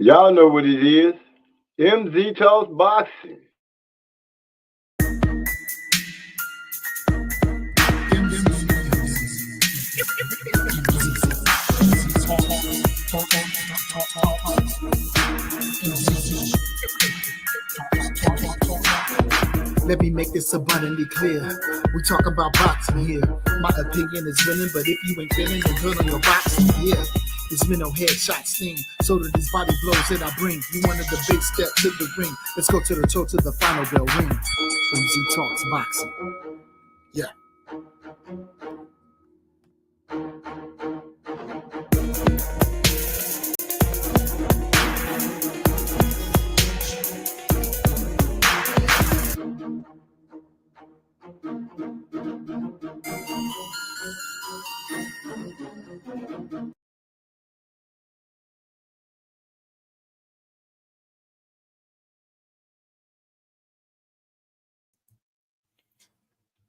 Y'all know what it is. MZ Talks Boxing. Let me make this abundantly clear. We talk about boxing here. My opinion is winning, but if you ain't feeling the good on your boxing, yeah. This mental headshot sting. So do these body blows that I bring. You wanted the big step to the ring. Let's go to the toe to the final bell ring. MZ Talks Boxing. Yeah.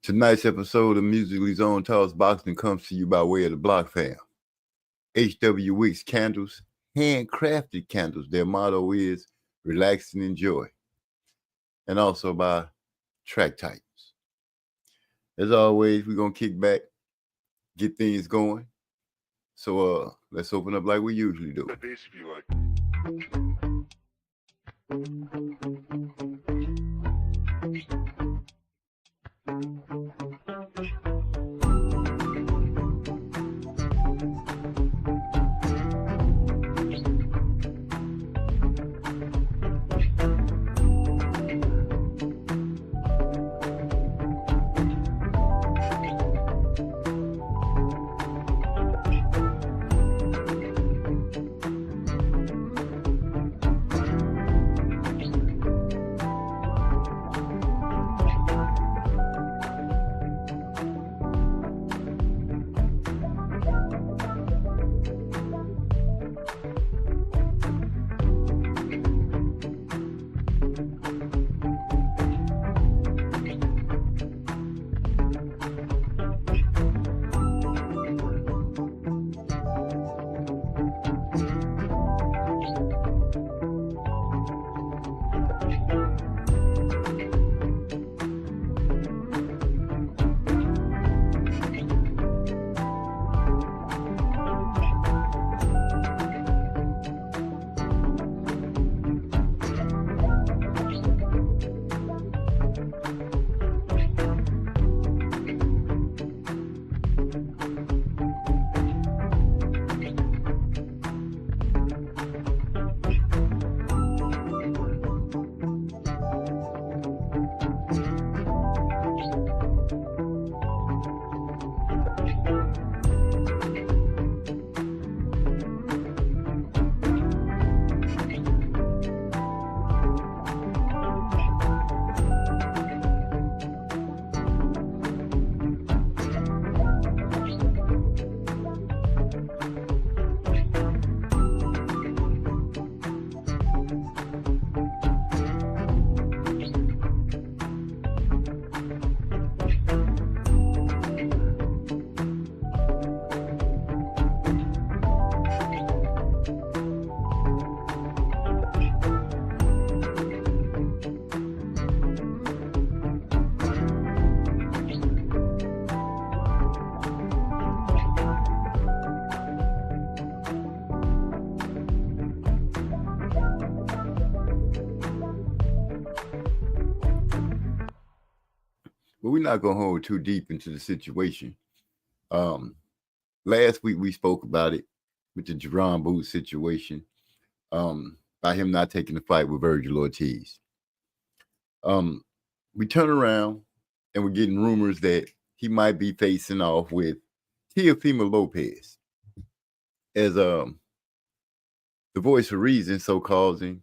Tonight's episode of Musically Zone Talks Boxing comes to you by way of the Block Fam. HW Wicks Candles, handcrafted candles. Their motto is relax and enjoy. And also by Track Titans. As always, we're going to kick back, get things going. So let's open up like we usually do. But we're not going to hold too deep into the situation. Last week we spoke about it with the Jerron Booth situation, by him not taking the fight with Virgil Ortiz. We turn around and we're getting rumors that he might be facing off with Teofimo Lopez as the voice of reason, so causing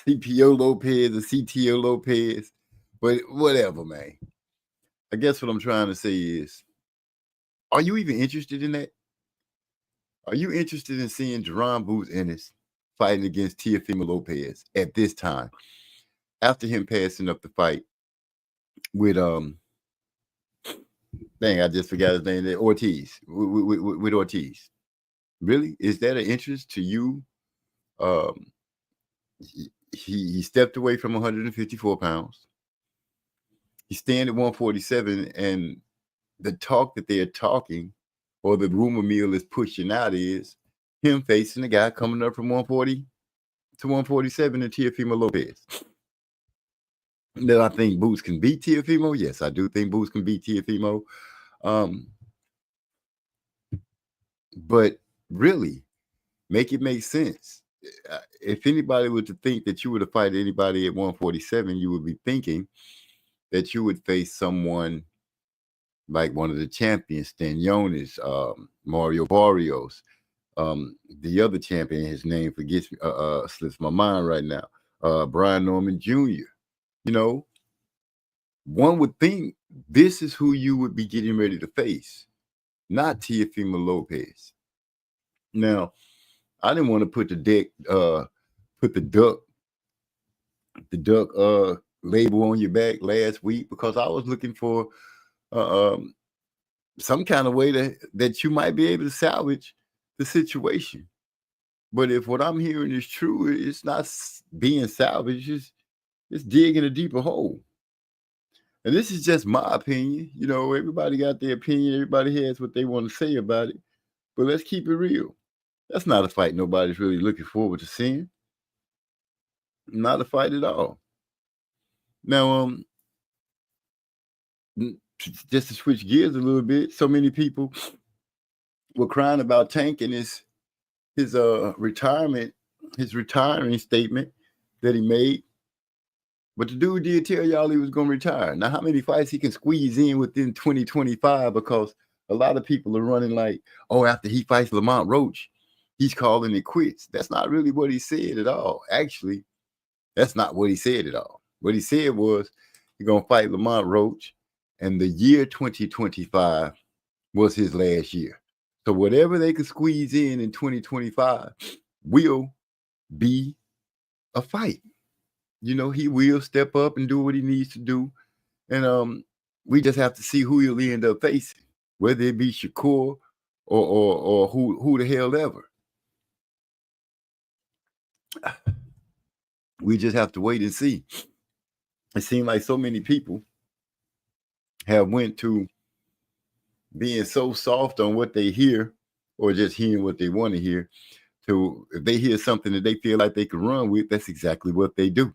CPO Lopez or CTO Lopez, but whatever, man. I guess what I'm trying to say is, are you even interested in that? Are you interested in seeing Jerron Booth Ennis fighting against Teofimo Lopez at this time, after him passing up the fight with I just forgot his name there, Ortiz, with Ortiz? Really? Is that an interest to you? Um, he stepped away from 154 pounds. He's staying at 147, and the talk that they're talking, or the rumor mill is pushing out, is him facing a guy coming up from 140 to 147 and Teofimo Lopez. That I think Boots can beat Teofimo. Yes, I do think Boots can beat Teofimo. But really, make it make sense. If anybody were to think that you were to fight anybody at 147, you would be thinking that you would face someone like one of the champions, Stanionis, Mario Barrios, the other champion, his name slips my mind right now, Brian Norman Jr. You know, one would think this is who you would be getting ready to face, not Teofimo Lopez. Now, I didn't want to put the duck label on your back last week because I was looking for some kind of way that you might be able to salvage the situation. But if what I'm hearing is true, it's not being salvaged. It's digging a deeper hole. And this is just my opinion. You know, everybody got their opinion. Everybody has what they want to say about it. But let's keep it real. That's not a fight nobody's really looking forward to seeing. Not a fight at all. Now, just to switch gears a little bit, so many people were crying about Tank and his retiring statement that he made. But the dude did tell y'all he was going to retire. Now, how many fights he can squeeze in within 2025? Because a lot of people are running like, oh, after he fights Lamont Roach, he's calling it quits. That's not really what he said at all. Actually, that's not what he said at all. What he said was he's going to fight Lamont Roach, and the year 2025 was his last year. So whatever they could squeeze in 2025 will be a fight. You know, he will step up and do what he needs to do. And we just have to see who he'll end up facing, whether it be Shakur or who the hell ever. We just have to wait and see. It seems like so many people have went to being so soft on what they hear or just hearing what they want to hear. So if they hear something that they feel like they can run with, that's exactly what they do.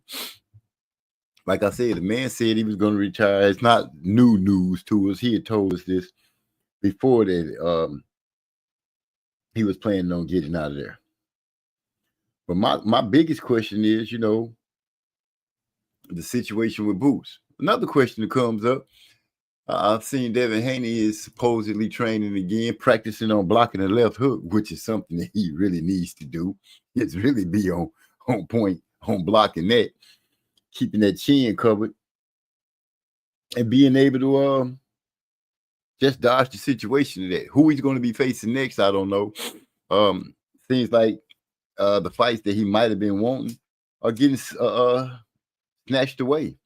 Like I said, the man said he was going to retire. It's not new news to us. He had told us this before that he was planning on getting out of there. But my biggest question is, you know, the situation with Boots. Another question that comes up, I've seen Devin Haney is supposedly training again, practicing on blocking the left hook, which is something that he really needs to do. It's really be on point, on blocking that, keeping that chin covered, and being able to just dodge the situation of that. Who he's going to be facing next, I don't know. Seems like the fights that he might have been wanting are getting snatched away.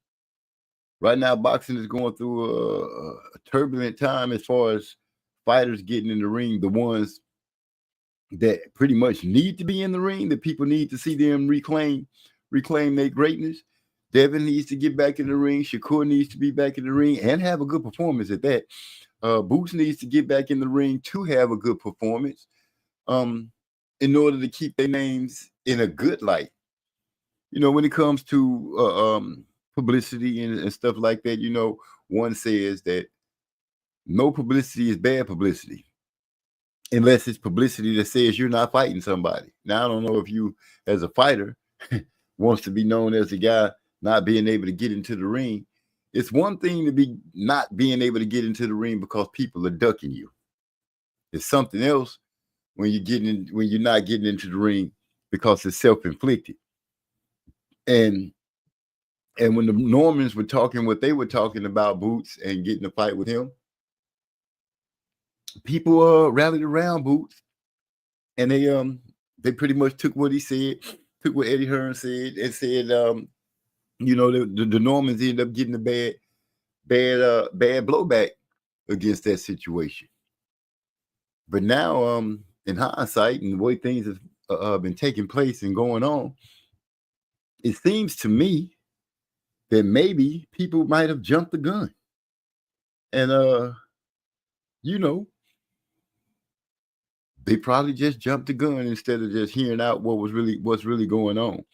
Right now, boxing is going through a turbulent time as far as fighters getting in the ring, the ones that pretty much need to be in the ring, that people need to see them reclaim their greatness. Devin needs to get back in the ring. Shakur needs to be back in the ring and have a good performance at that. Boots needs to get back in the ring to have a good performance in order to keep their names in a good light. You know, when it comes to publicity and stuff like that, you know, one says that no publicity is bad publicity unless it's publicity that says you're not fighting somebody. Now, I don't know if you, as a fighter, wants to be known as a guy not being able to get into the ring. It's one thing to be not being able to get into the ring because people are ducking you. It's something else when you're not getting into the ring because it's self-inflicted. And when the Normans were talking what they were talking about Boots and getting a fight with him, people rallied around Boots, and they pretty much took what he said, took what Eddie Hearn said, and said, you know, the Normans ended up getting a bad blowback against that situation. But now, and in hindsight and the way things have been taking place and going on, it seems to me that maybe people might have jumped the gun. And they probably just jumped the gun instead of just hearing out what's really going on.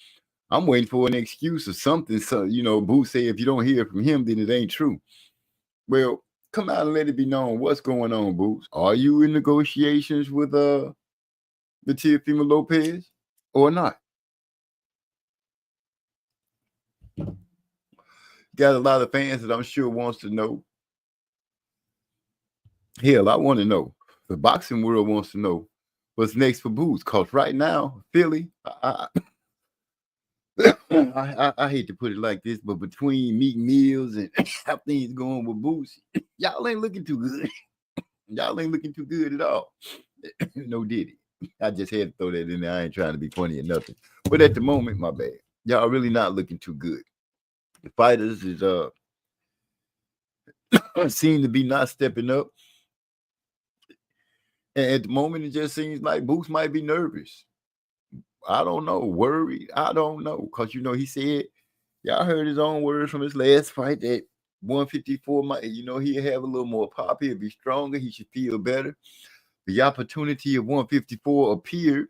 I'm waiting for an excuse or something. So, Booth say if you don't hear from him, then it ain't true. Well, come out and let it be known what's going on, Booth. Are you in negotiations with the Teofimo Lopez or not? Got a lot of fans that I'm sure wants to know. Hell, I want to know. The boxing world wants to know what's next for Boots. Because right now, Philly, I hate to put it like this, but between Meek Mills and how things going with Boots, y'all ain't looking too good. Y'all ain't looking too good at all. No Diddy. I just had to throw that in there. I ain't trying to be funny or nothing. But at the moment, my bad. Y'all really not looking too good. The fighters is seem to be not stepping up. And at the moment, it just seems like Boots might be nervous. I don't know, worried. I don't know. Because, he said, y'all heard his own words from his last fight that 154 might, he'll have a little more pop. He'll be stronger. He should feel better. The opportunity of 154 appeared,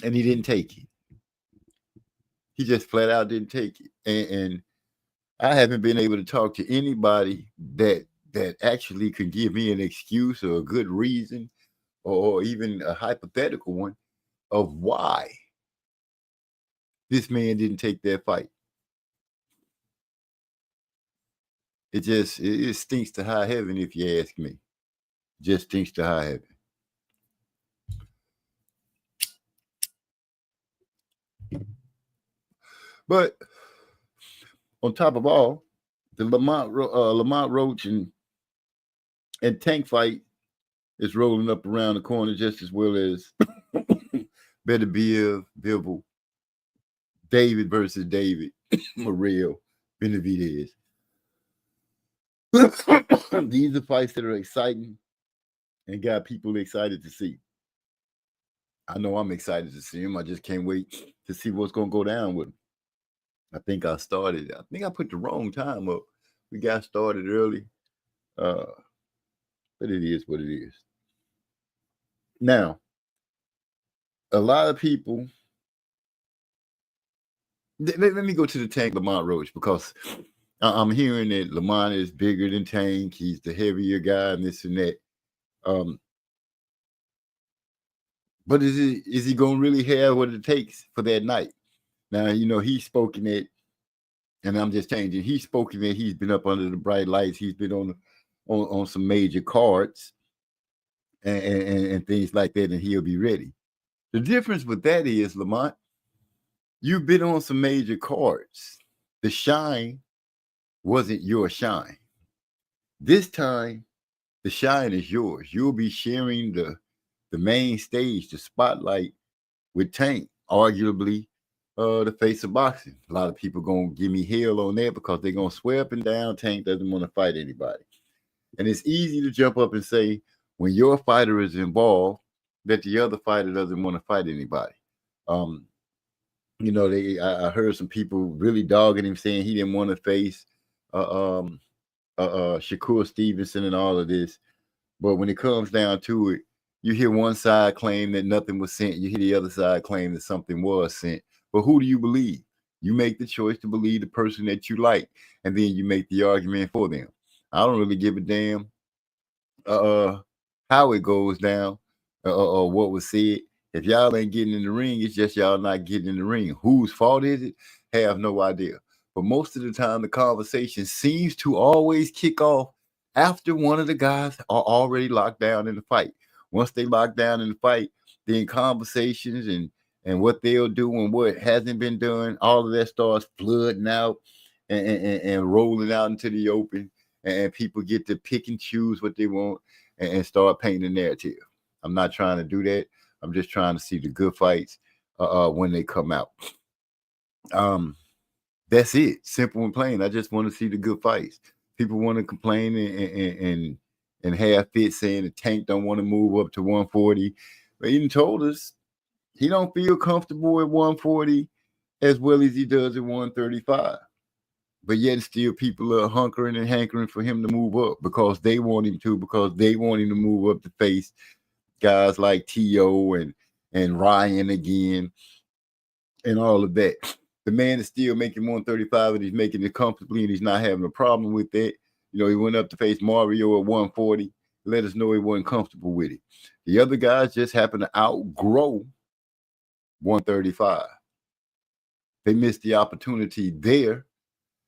and he didn't take it. He just flat out didn't take it. And I haven't been able to talk to anybody that actually could give me an excuse or a good reason or even a hypothetical one of why this man didn't take that fight. It stinks to high heaven, if you ask me. Just stinks to high heaven. But on top of all, the Lamont Roach and Tank fight is rolling up around the corner just as well as Bivol, David versus David, Morrell, Benavidez. These are fights that are exciting and got people excited to see. I know I'm excited to see them. I just can't wait to see what's going to go down with them. I think I put the wrong time up. We got started early. But it is what it is. Now, a lot of people. Let me go to the Tank Lamont Roach because I'm hearing that Lamont is bigger than Tank. He's the heavier guy and this and that. But is he going to really have what it takes for that night? Now, he's spoken it, and I'm just changing. He's spoken it. He's been up under the bright lights. He's been on some major cards and things like that, and he'll be ready. The difference with that is, Lamont, you've been on some major cards. The shine wasn't your shine. This time, the shine is yours. You'll be sharing the main stage, the spotlight with Tank, arguably the face of boxing. A lot of people going to give me hell on that because they're going to swear up and down Tank doesn't want to fight anybody. And it's easy to jump up and say, when your fighter is involved, that the other fighter doesn't want to fight anybody. I heard some people really dogging him, saying he didn't want to face Shakur Stevenson and all of this. But when it comes down to it, you hear one side claim that nothing was sent. You hear the other side claim that something was sent. But who do you believe? You make the choice to believe the person that you like, and then you make the argument for them. I don't really give a damn how it goes down or what was said. If y'all ain't getting in the ring, it's just y'all not getting in the ring. Whose fault is it? Have no idea. But most of the time, the conversation seems to always kick off after one of the guys are already locked down in the fight. Once they lock down in the fight, then conversations and what they'll do and what hasn't been done, all of that starts flooding out and rolling out into the open. And people get to pick and choose what they want and start painting a narrative. I'm not trying to do that. I'm just trying to see the good fights when they come out. That's it. Simple and plain. I just want to see the good fights. People want to complain and half fit saying the Tank don't want to move up to 140. But he told us he don't feel comfortable at 140 as well as he does at 135. But yet still people are hunkering and hankering for him to move up because they want him to, because they want him to move up to face guys like T.O. and Ryan again and all of that. The man is still making 135 and he's making it comfortably and he's not having a problem with that. You know, he went up to face Mario at 140, let us know he wasn't comfortable with it. The other guys just happened to outgrow 135. They missed the opportunity there.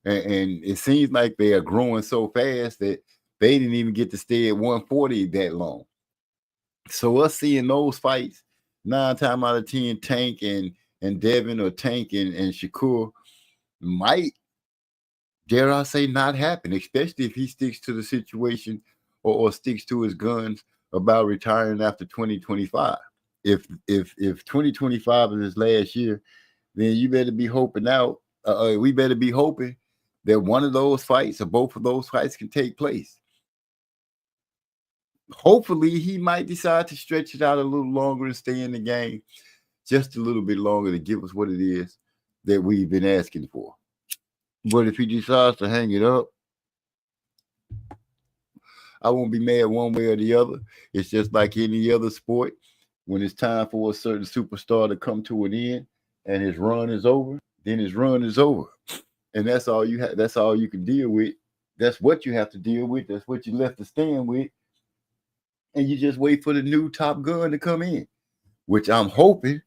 And it seems like they are growing so fast that they didn't even get to stay at 140 that long. So us seeing those fights, 9 times out of 10, Tank and Devin or Tank and Shakur might, dare I say, not happen, especially if he sticks to the situation or sticks to his guns about retiring after 2025. If 2025 is his last year, then you better be hoping out. We better be hoping that one of those fights or both of those fights can take place. Hopefully, he might decide to stretch it out a little longer and stay in the game just a little bit longer to give us what it is that we've been asking for. But if he decides to hang it up, I won't be mad one way or the other. It's just like any other sport. When it's time for a certain superstar to come to an end and his run is over, then his run is over. And that's all you have. That's all you can deal with. That's what you have to deal with. That's what you left to stand with. And you just wait for the new Top Gun to come in, which I'm hoping.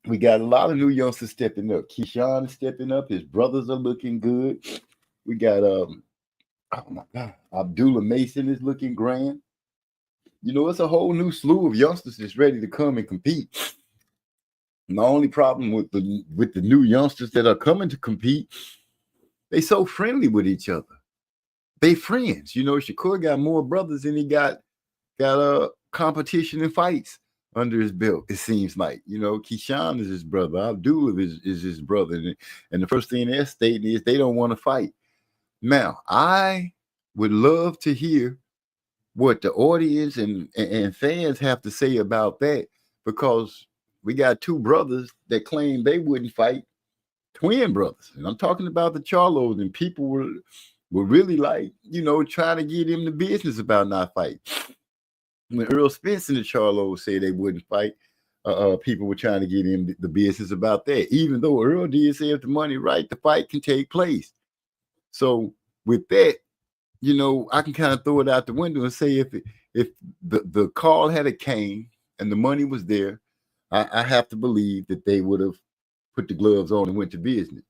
We got a lot of new youngsters stepping up. Keyshawn is stepping up. His brothers are looking good. We got oh my God, Abdullah Mason is looking grand. You know, it's a whole new slew of youngsters that's ready to come and compete. My only problem with the new youngsters that are coming to compete, they so friendly with each other. They friends. You know, Shakur got more brothers than he got competition and fights under his belt, it seems like. You know, Keyshawn is his brother. Abdullah is his brother. And the first thing they're stating is they don't want to fight. Now, I would love to hear what the audience and fans have to say about that, because we got two brothers that claim they wouldn't fight, twin brothers. And I'm talking about the Charlos, and people were really like, you know, trying to get him the business about not fighting. When Earl Spence and the Charlos said they wouldn't fight, people were trying to get him the business about that, even though Earl did say if the money right, the fight can take place. So with that, you know, I can kind of throw it out the window and say if the call had a came and the money was there, I have to believe that they would have put the gloves on and went to business.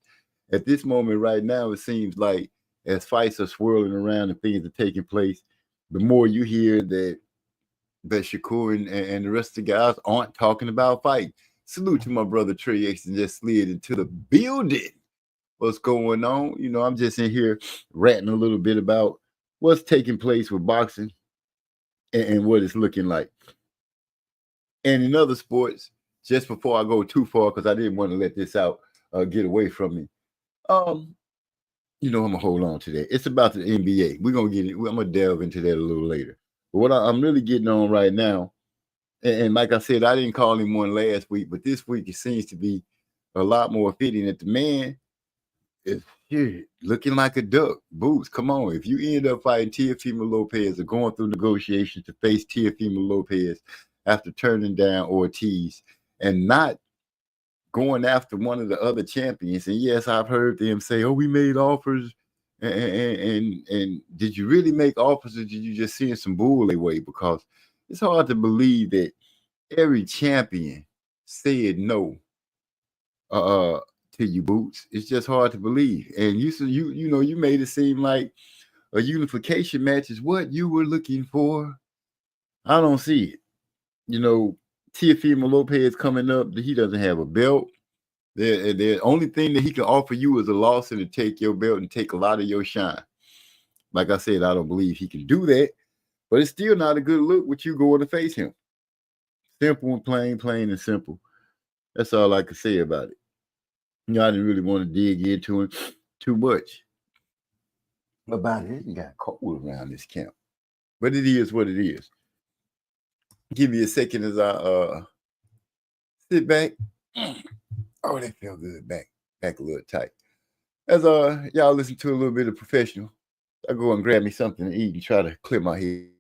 At this moment right now, it seems like as fights are swirling around and things are taking place, the more you hear that Shakur and the rest of the guys aren't talking about fighting. Salute to my brother Trey X and just slid into the building. What's going on? You know, I'm just in here ranting a little bit about what's taking place with boxing and what it's looking like. And in other sports, just before I go too far, because I didn't want to let this out get away from me. You know, I'm gonna hold on to that. It's about the NBA. We're gonna get it. I'm gonna delve into that a little later. But what I'm really getting on right now, and like I said, I didn't call him one last week, but this week it seems to be a lot more fitting that the man is here looking like a duck. Boots, come on. If you end up fighting Teofimo Lopez or going through negotiations to face Teofimo Lopez after turning down Ortiz and not going after one of the other champions, and yes, I've heard them say, "Oh, we made offers," and did you really make offers, or did you just send some bull away? Because it's hard to believe that every champion said no to you, Boots. It's just hard to believe. And you know, you made it seem like a unification match is what you were looking for. I don't see it. You know, Teofimo Lopez coming up, he doesn't have a belt. The only thing that he can offer you is a loss and to take your belt and take a lot of your shine. Like I said, I don't believe he can do that, but it's still not a good look with you going to face him. Simple and plain and simple. That's all I can say about it. You know, I didn't really want to dig into it too much about it. It got cold around this camp. But it is what it is. Give me a second as I sit back. Oh, that felt good. Back a little tight. As y'all listen to a little bit of Professional, I go and grab me something to eat and try to clear my head.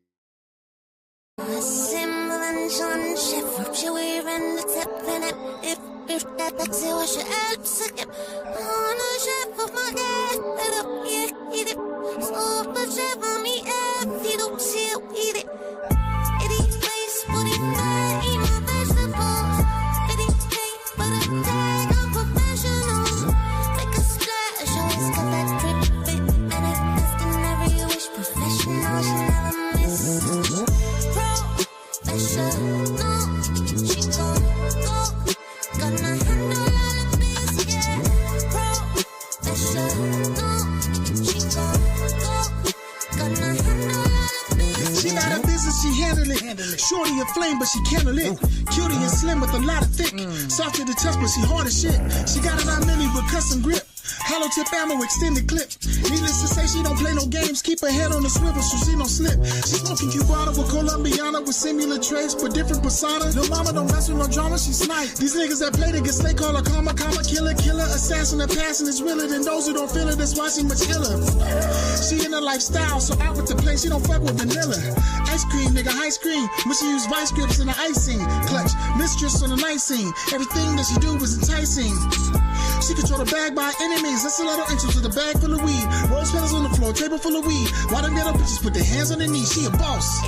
Shorty a flame, but she handle it. Cutie and slim with a lot of thick. Soft to the touch, but she hard as shit. She got it on mini with custom grip. Hollow tip ammo, extended clip. Needless to say, she don't play no games. Keep her head on the swivel so she don't slip. She smoking Cubana with Colombiana with similar traits but different persona. No mama don't mess with no drama, she snipe. These niggas that play to get slay call her karma, killer, assassin. Her passion is realer than those who don't feel it. That's why she much iller. She in her lifestyle, so out with the play, she don't fuck with vanilla. Ice cream, nigga, ice cream. When she use vice grips in the icing. Clutch, mistress on the night scene. Everything that she do was enticing. She control the bag by enemies. That's a lot of inches with a bag full of weed. Rose petals on the floor, table full of weed. Why them ghetto bitches put their hands on their knees? She a boss.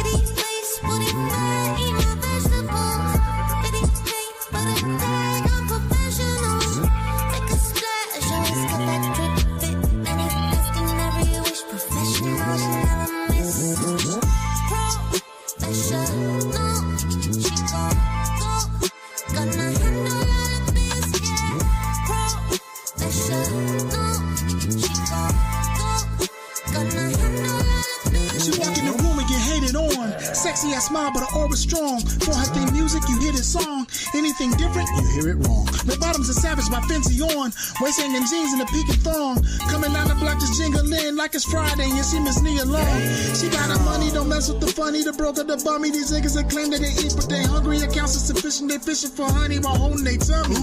Sexy, I smile, but her aura strong. For her theme music, you hear this song. Anything different, you hear it wrong. The bottoms are savage by Fenty on. Waist hanging jeans and a peaking thong. Coming down the block just jingling like it's Friday and she Miss Nia Long. She got her money, don't mess with the funny. The broker, the bummy. These niggas that claim that they eat, but they hungry. Accounts are sufficient. They fishing for honey while holding their tummy.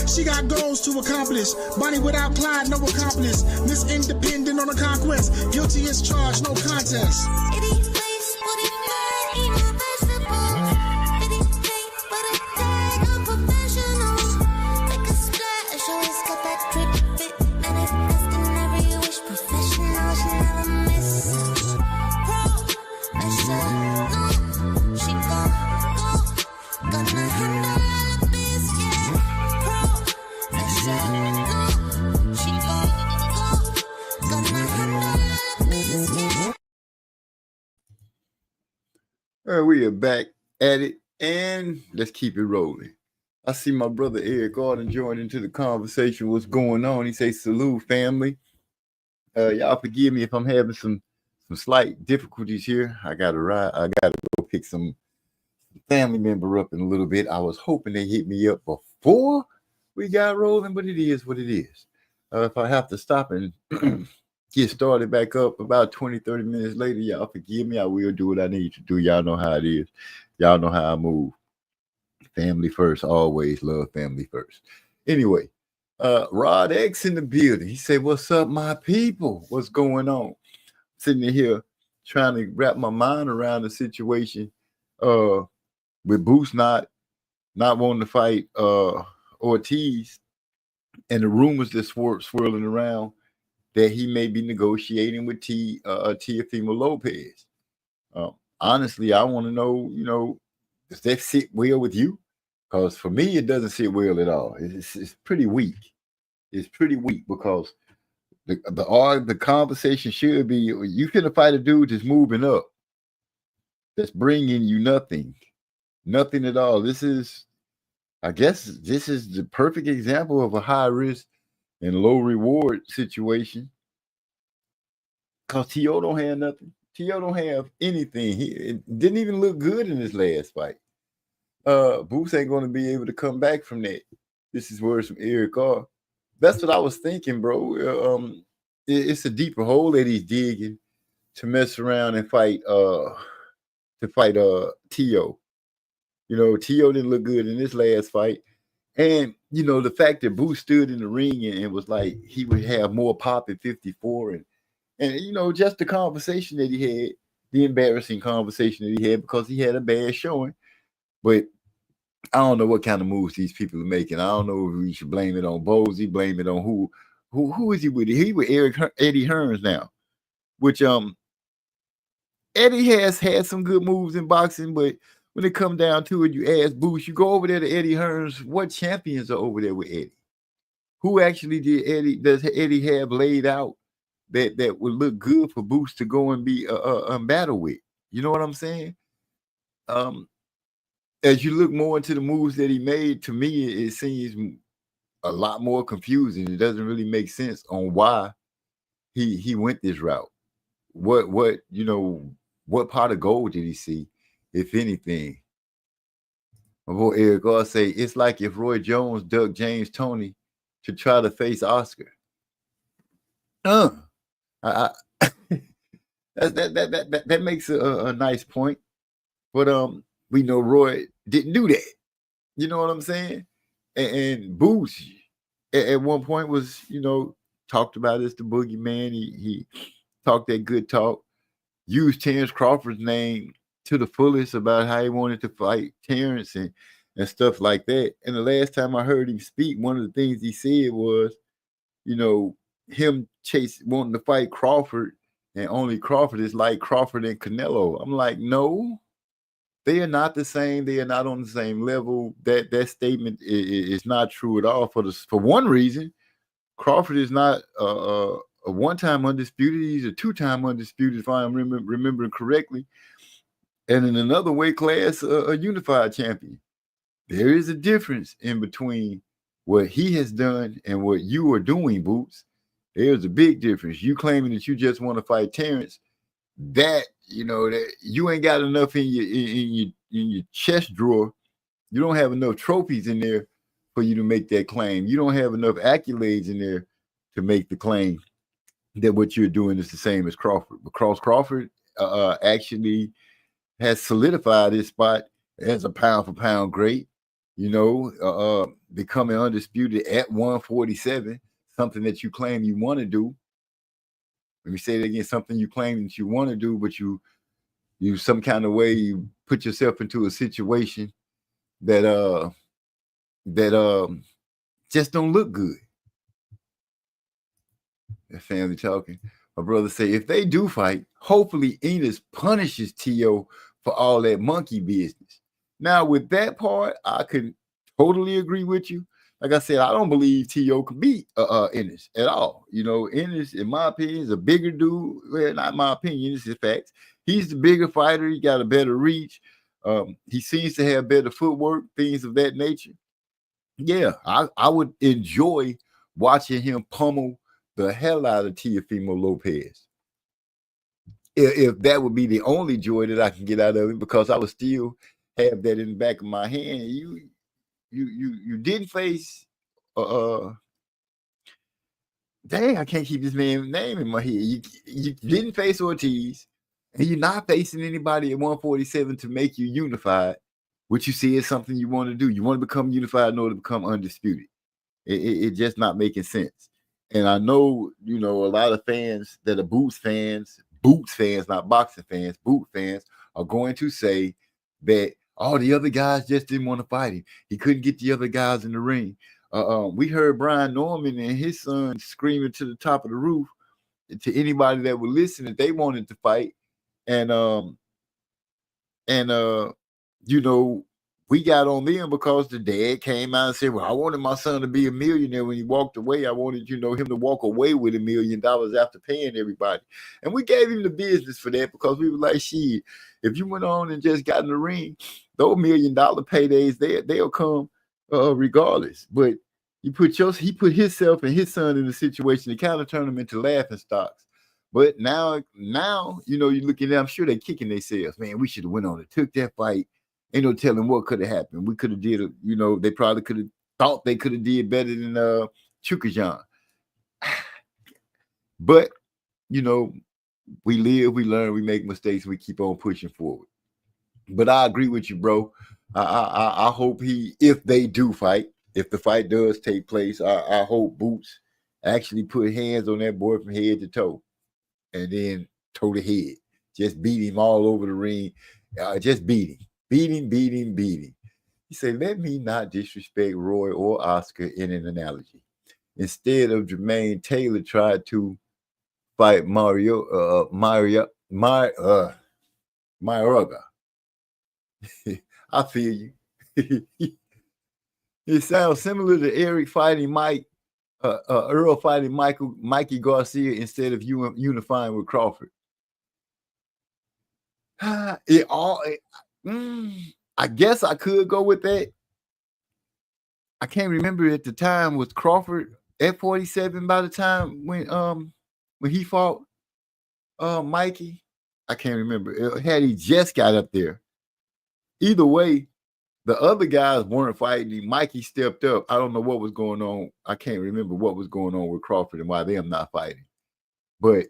She got goals to accomplish. Bonnie without Clyde, no accomplice. Miss Independent on a conquest. Guilty as charged, no contest. We are back at it, and let's keep it rolling. I see my brother Eric Gordon join into the conversation. What's going on? He say, "Salute, family." Y'all forgive me if I'm having some slight difficulties here. I gotta go pick some family member up in a little bit. I was hoping they hit me up before we got rolling, but it is what it is. If I have to stop and get started back up about 20-30 minutes later, y'all forgive me. I will do what I need to do. Y'all know how it is. Y'all know how I move. Family first, always love family first. Anyway, Rod X in the building. He said, "What's up, my people? What's going on?" Sitting here trying to wrap my mind around the situation with Boots not wanting to fight Ortiz and the rumors that swirling around that he may be negotiating with Teofimo Lopez. Honestly, I want to know, does that sit well with you? Because for me, it doesn't sit well at all. It's pretty weak. It's pretty weak because the conversation should be, you finna fight a dude that's moving up, that's bringing you nothing at all. I guess this is the perfect example of a high risk and low reward situation. Because T.O. don't have nothing. T.O. don't have anything. It didn't even look good in his last fight. Boots ain't going to be able to come back from that. This is words from Eric Carr. That's what I was thinking, bro. It's a deeper hole that he's digging to mess around and fight T.O. You know, T.O. didn't look good in this last fight. And, you know, the fact that Boots stood in the ring and was like he would have more pop at 54 and you know, just the conversation that he had, the embarrassing conversation that he had because he had a bad showing. But I don't know what kind of moves these people are making. I don't know if we should blame it on Bozy, blame it on who is he with? He with Eddie Hearns now, which Eddie has had some good moves in boxing, but when it come down to it, you ask Boots, you go over there to Eddie Hearns, what champions are over there with Eddie? Who actually does Eddie have laid out that would look good for Boots to go and be battle with? You know what I'm saying? As you look more into the moves that he made, to me, it seems a lot more confusing. It doesn't really make sense on why he went this route. What you know, what pot of gold did he see, if anything? My boy Eric R say it's like if Roy Jones dug James Toney to try to face Oscar. That makes a nice point, but we know Roy didn't do that. You know what I'm saying? And Boots at one point was, you know, talked about as the boogeyman. He talked that good talk, used Terrence Crawford's name to the fullest about how he wanted to fight Terrence and stuff like that. And the last time I heard him speak, one of the things he said was, you know, him wanting to fight Crawford, and only Crawford is like Crawford and Canelo. I'm like, no, they are not the same. They are not on the same level. That statement is not true at all. For one reason, Crawford is not a one-time undisputed. He's a two-time undisputed, if I'm remembering correctly. And in another weight class, a unified champion. There is a difference in between what he has done and what you are doing, Boots. There's a big difference. You claiming that you just want to fight Terrence, that, you know, that you ain't got enough in your chest drawer. You don't have enough trophies in there for you to make that claim. You don't have enough accolades in there to make the claim that what you're doing is the same as Crawford. Because Crawford actually has solidified his spot as a pound-for-pound great, you know, becoming undisputed at 147, something that you claim you want to do. Let me say it again, something you claim that you want to do, but you some kind of way you put yourself into a situation that just don't look good. That family talking. My brother say if they do fight, hopefully Enos punishes T.O. for all that monkey business. Now, with that part, I can totally agree with you. Like I said, I don't believe T.O. can beat Enos at all. You know, Enos, in my opinion, is a bigger dude. Well, not my opinion, it's the facts. He's the bigger fighter. He got a better reach. He seems to have better footwork, things of that nature. Yeah, I would enjoy watching him pummel the hell out of Teofimo Lopez. If that would be the only joy that I can get out of it, because I would still have that in the back of my hand. You didn't face dang, I can't keep this man's name in my head. You didn't face Ortiz, and you're not facing anybody at 147 to make you unified, which you see is something you want to do. You want to become unified in order to become undisputed. It just not making sense. And I know, you know, a lot of fans that are Boots fans, not boxing fans, Boot fans, are going to say that all the other guys just didn't want to fight him. He couldn't get the other guys in the ring. We heard Brian Norman and his son screaming to the top of the roof to anybody that would listen that they wanted to fight. And you know, we got on them because the dad came out and said, well, I wanted my son to be a millionaire. When he walked away, I wanted, you know, him to walk away with $1 million after paying everybody. And we gave him the business for that because we were like, shit, if you went on and just got in the ring, those $1 million paydays, they'll come regardless. But he put himself and his son in a situation to kind of turn them into laughing stocks. But now, you know, you're looking at, I'm sure they're kicking themselves. Man, we should have went on and took that fight. Ain't no telling what could have happened. We could have did, you know, they probably could have thought they could have did better than Chukajan. But, you know, we live, we learn, we make mistakes, we keep on pushing forward. But I agree with you, bro. I hope if they do fight, if the fight does take place, I hope Boots actually put hands on that boy from head to toe, and then toe to head, just beat him all over the ring, just beat him. He said, "Let me not disrespect Roy or Oscar in an analogy." Instead of Jermaine Taylor tried to fight Mayorga. I feel you. It sounds similar to Eric fighting Earl fighting Mikey Garcia instead of unifying with Crawford. I guess I could go with that. I can't remember at the time. Was Crawford at 47 by the time when he fought Mikey? I can't remember. Had he just got up there? Either way, the other guys weren't fighting. Mikey stepped up. I don't know what was going on. I can't remember what was going on with Crawford and why them not fighting. But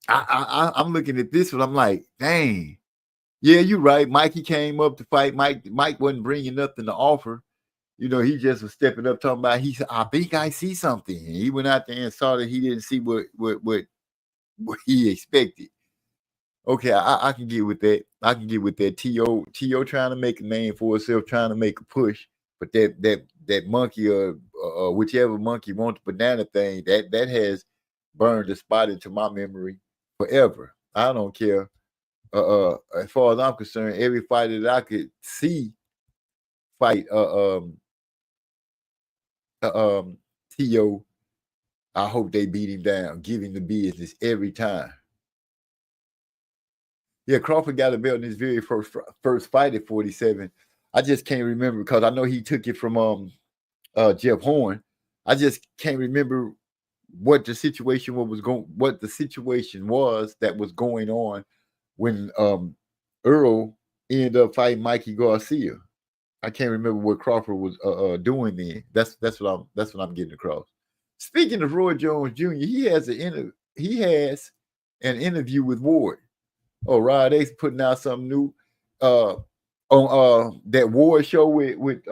I'm looking at this and I'm like, dang. Yeah, you're right. Mikey came up to fight. Mike wasn't bringing nothing to offer. You know, he just was stepping up talking about, he said, I think I see something. And he went out there and saw that he didn't see what he expected. Okay, I can get with that. I can get with that. T.O. trying to make a name for himself, trying to make a push. But that monkey or whichever monkey wants the banana thing, that has burned a spot into my memory forever. I don't care. As far as I'm concerned, every fighter that I could see fight T.O., I hope they beat him down, give him the business every time. Yeah, Crawford got a belt in his very first fight at 47. I just can't remember because I know he took it from Jeff Horn. I just can't remember what the situation was that was going on when Earl ended up fighting Mikey Garcia. I can't remember what Crawford was doing then. That's what I'm getting across. Speaking of Roy Jones Jr., he has an interview with Ward. Oh, Rod Ace putting out something new on that Ward show with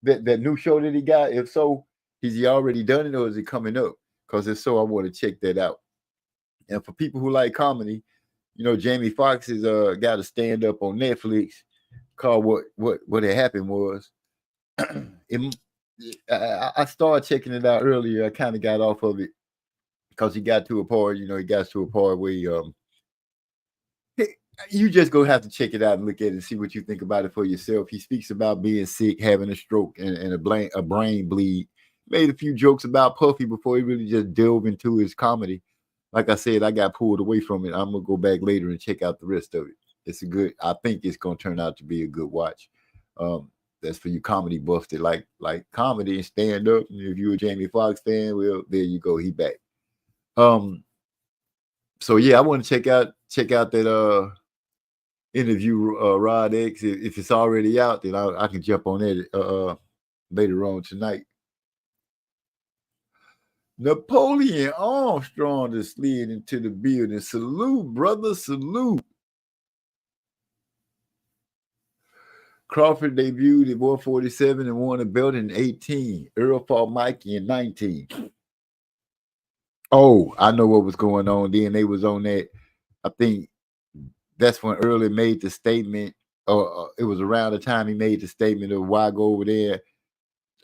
that new show that he got. If so, has he already done it or is it coming up? Because if so, I want to check that out. And for people who like comedy, you know, Jamie Foxx has got a stand up on Netflix called What Had Happened Was. I started checking it out earlier. I kind of got off of it because he got to a part where you just go have to check it out and look at it and see what you think about it for yourself. He speaks about being sick, having a stroke, and a brain bleed. Made a few jokes about Puffy before he really just delved into his comedy. Like I said, I got pulled away from it. I'm gonna go back later and check out the rest of it. I think it's gonna turn out to be a good watch. That's for you comedy buffs that like comedy and stand up. And if you're a Jamie Foxx fan, well, there you go. He back. So yeah, I want to check out that interview, Rod X. If it's already out, then I can jump on it later on tonight. Napoleon Armstrong just slid into the building. Salute, brother, salute. Crawford debuted at 147 and won a belt in 18. Earl fought Mikey in 19. Oh, I know what was going on then. They was on that. I think that's when Earl made the statement. It was around the time he made the statement of why go over there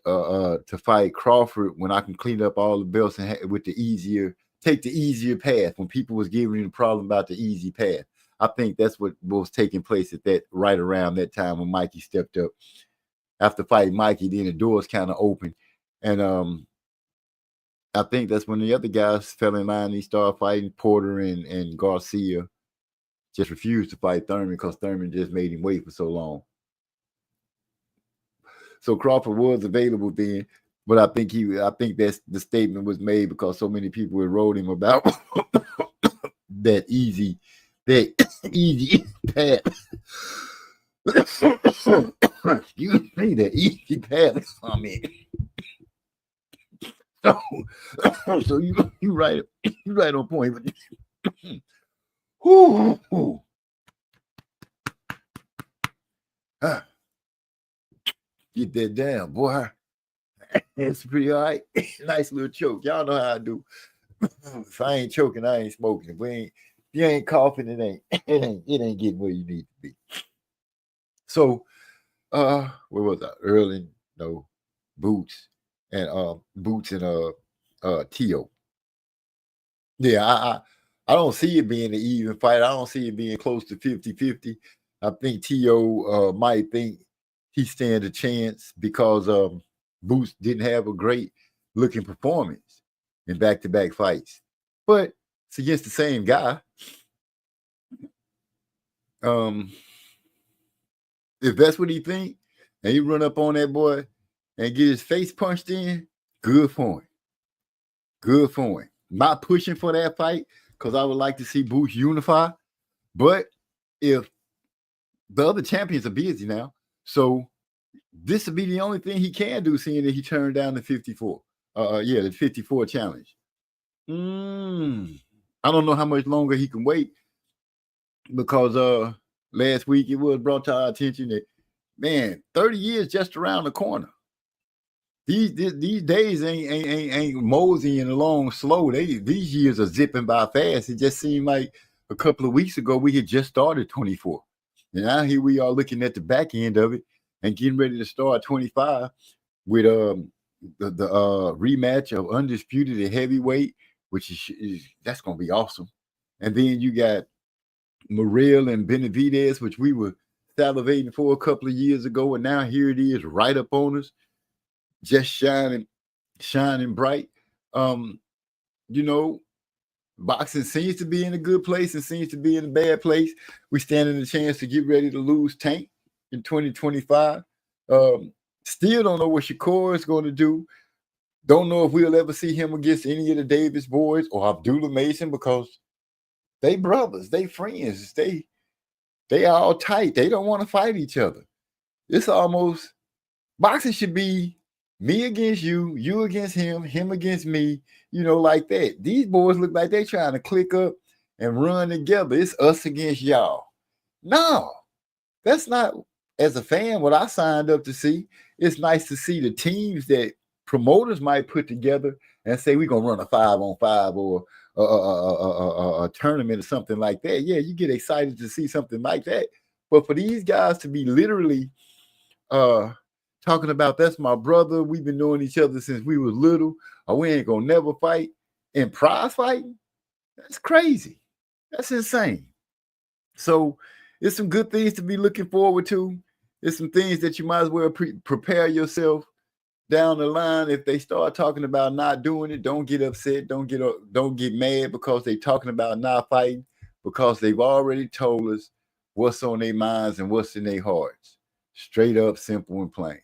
to fight Crawford when I can clean up all the belts and take the easier path. When people was giving me the problem about the easy path, I think that's what was taking place at that right around that time when Mikey stepped up. After fighting Mikey, then the doors kind of opened, and I think that's when the other guys fell in line. He started fighting Porter and Garcia. Just refused to fight Thurman because Thurman just made him wait for so long. So Crawford was available then, but I think that's the statement was made because so many people had wrote him about that easy path. Excuse me, that easy path. I mean, So you right on point. Whew. Get that down, boy. It's pretty all right. Nice little choke. Y'all know how I do. If I ain't choking, I ain't smoking. If you ain't coughing, it ain't getting where you need to be. So where was I? Early, no, Boots and Tio. Yeah, I don't see it being an even fight. I don't see it being close to 50-50. I think Tio might think he stands a chance because Boots didn't have a great looking performance in back-to-back fights. But it's against the same guy. If that's what he think, and he run up on that boy and get his face punched in, good for him. Good for him. Not pushing for that fight because I would like to see Boots unify. But if the other champions are busy now, so this would be the only thing he can do, seeing that he turned down the 54. The 54 challenge. I don't know how much longer he can wait because last week it was brought to our attention that, man, 30 years just around the corner. These days ain't moseying along slow. These years are zipping by fast. It just seemed like a couple of weeks ago we had just started 24. And now here we are looking at the back end of it and getting ready to start 25 with the rematch of Undisputed at heavyweight, which is that's gonna be awesome. And then you got Morrell and Benavidez, which we were salivating for a couple of years ago, and now here it is right up on us, just shining bright. Boxing seems to be in a good place and seems to be in a bad place. We stand in a chance to get ready to lose Tank in 2025. Still don't know what Shakur is going to do. Don't know if we'll ever see him against any of the Davis boys or Abdullah Mason because they brothers, they friends, they all tight. They don't want to fight each other. It's almost boxing should be me against you, you against him, him against me, like that. These boys look like they trying to click up and run together. It's us against y'all. No, that's not, as a fan, what I signed up to see. It's nice to see the teams that promoters might put together and say, we're going to run a 5-on-5 or a tournament or something like that. Yeah, you get excited to see something like that. But for these guys to be literally talking about, that's my brother, we've been knowing each other since we was little, or we ain't gonna never fight, and prize fighting, that's crazy. That's insane. So it's some good things to be looking forward to. It's some things that you might as well prepare yourself down the line. If they start talking about not doing it, don't get upset, don't get mad because they talking about not fighting, because they've already told us what's on their minds and what's in their hearts. Straight up, simple and plain.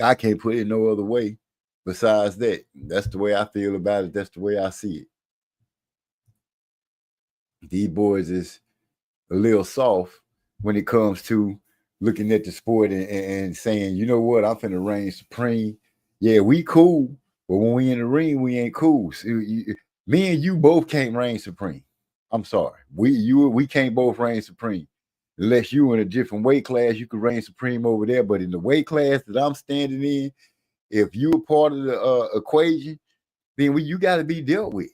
I can't put it no other way besides that. That's the way I feel about it. That's the way I see it. These boys is a little soft when it comes to looking at the sport and saying, you know what, I'm finna reign supreme. Yeah, we cool, but when we in the ring, we ain't cool. So me and you both can't reign supreme. I'm sorry. We can't both reign supreme. Unless you in a different weight class, you could reign supreme over there. But in the weight class that I'm standing in, if you're part of the equation, then you got to be dealt with.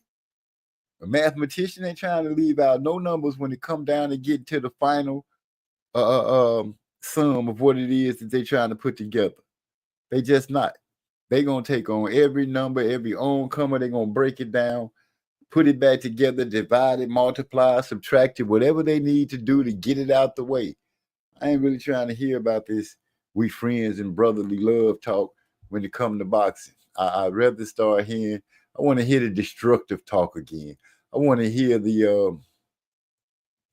A mathematician ain't trying to leave out no numbers when it come down to get to the final sum of what it is that they're trying to put together. They just not. They going to take on every number, every oncomer. They're going to break it down, put it back together, divide it, multiply, subtract it, whatever they need to do to get it out the way. I ain't really trying to hear about this we friends and brotherly love talk when it comes to boxing. I'd rather start hearing, I want to hear the destructive talk again. I want to hear the,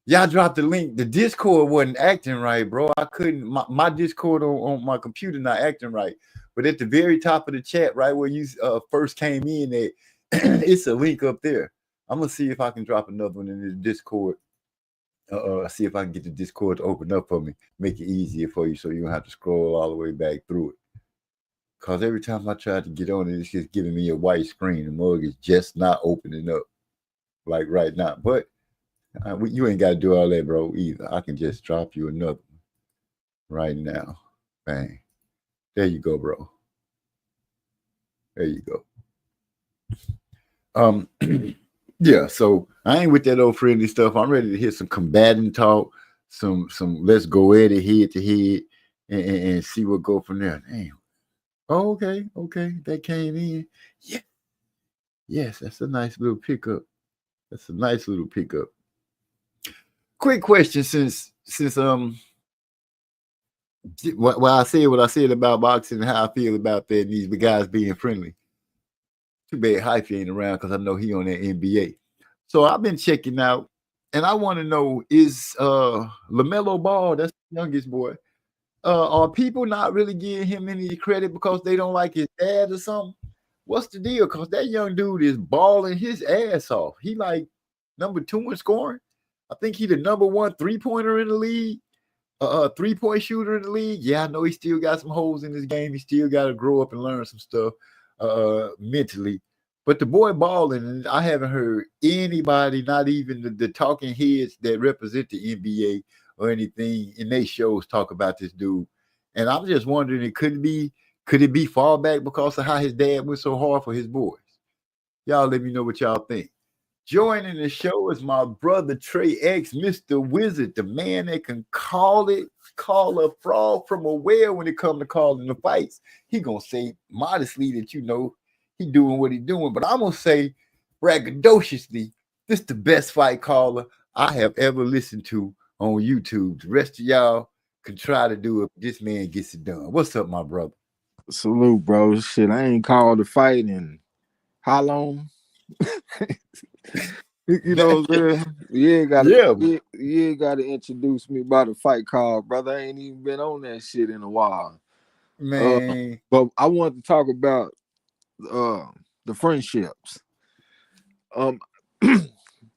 y'all dropped the link. The Discord wasn't acting right, bro. I couldn't, my Discord on my computer not acting right. But at the very top of the chat, right where you first came in at, it's a link up there. I'm gonna see if I can drop another one in the Discord. See if I can get the Discord to open up for me, make it easier for you so you don't have to scroll all the way back through it. Cause every time I try to get on it, it's just giving me a white screen. The mug is just not opening up like right now. But you ain't got to do all that, bro, either. I can just drop you another one right now. Bang. There you go, bro. There you go. Yeah, so I ain't with that old friendly stuff. I'm ready to hear some combatant talk, some let's go at it head to head and see what go from there. Damn. Oh, okay. That came in. Yeah. Yes, that's a nice little pickup. That's a nice little pickup. Quick question, since I said what I said about boxing and how I feel about that, these guys being friendly. Too bad Hyphy ain't around because I know he on that NBA. So I've been checking out, and I want to know, is LaMelo Ball, that's the youngest boy, are people not really giving him any credit because they don't like his dad or something? What's the deal? Because that young dude is balling his ass off. He like number 2 in scoring. I think he the number 1 3-pointer in the league, 3-point shooter in the league. Yeah, I know he still got some holes in his game. He still got to grow up and learn some stuff mentally. But the boy balling, and I haven't heard anybody, not even the talking heads that represent the NBA or anything in their shows talk about this dude. And I'm just wondering, could it be fall back because of how his dad went so hard for his boys? Y'all let me know what y'all think. Joining the show is my brother Trey X, Mr. Wizard, the man that can call a frog from a well when it comes to calling the fights. He gonna say modestly that he doing what he doing, but I'm gonna say braggadociously, this the best fight caller I have ever listened to on YouTube. The rest of y'all can try to do it. This man gets it done. What's up, my brother? Salute, bro. Shit, I ain't called a fight in how long? You know what I'm saying? You ain't gotta introduce me by the fight call, brother. I ain't even been on that shit in a while. Man. But I want to talk about the friendships.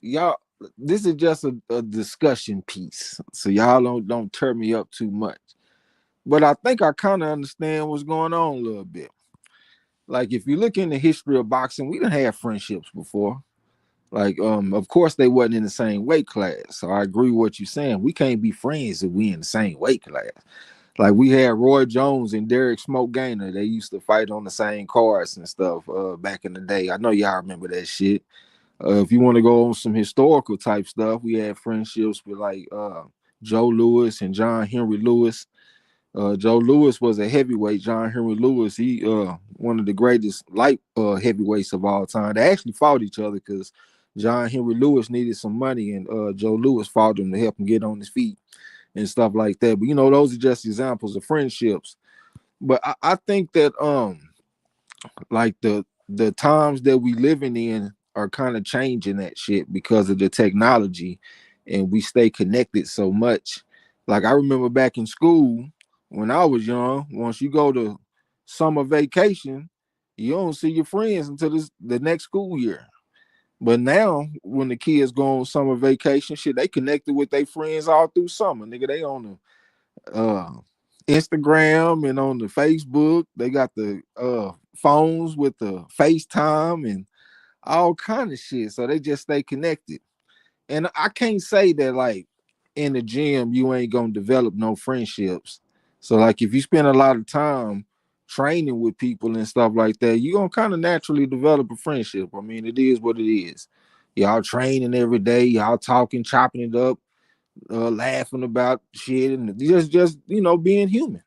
Y'all, this is just a discussion piece, so y'all don't turn me up too much. But I think I kind of understand what's going on a little bit. Like, if you look in the history of boxing, we done had friendships before. Like, of course they wasn't in the same weight class. So I agree with what you're saying. We can't be friends if we in the same weight class. Like, we had Roy Jones and Derek Smoke Gaynor. They used to fight on the same cards and stuff back in the day. I know y'all remember that shit. If you want to go on some historical type stuff, we had friendships with like Joe Louis and John Henry Lewis. Joe Louis was a heavyweight. John Henry Lewis, he one of the greatest light heavyweights of all time. They actually fought each other because John Henry Lewis needed some money, and Joe Louis fought him to help him get on his feet and stuff like that. But those are just examples of friendships. But I think that like the times that we living in are kind of changing that shit because of the technology, and we stay connected so much. Like, I remember back in school when I was young, once you go to summer vacation, you don't see your friends until the next school year. But now, when the kids go on summer vacation, shit, they connected with their friends all through summer. Nigga, they on the Instagram and on the Facebook. They got the phones with the FaceTime and all kind of shit. So they just stay connected. And I can't say that, like, in the gym, you ain't gonna develop no friendships. So, like, if you spend a lot of time training with people and stuff like that, you're gonna kind of naturally develop a friendship. I mean, it is what it is. Y'all training every day, y'all talking, chopping it up, laughing about shit, and just being human.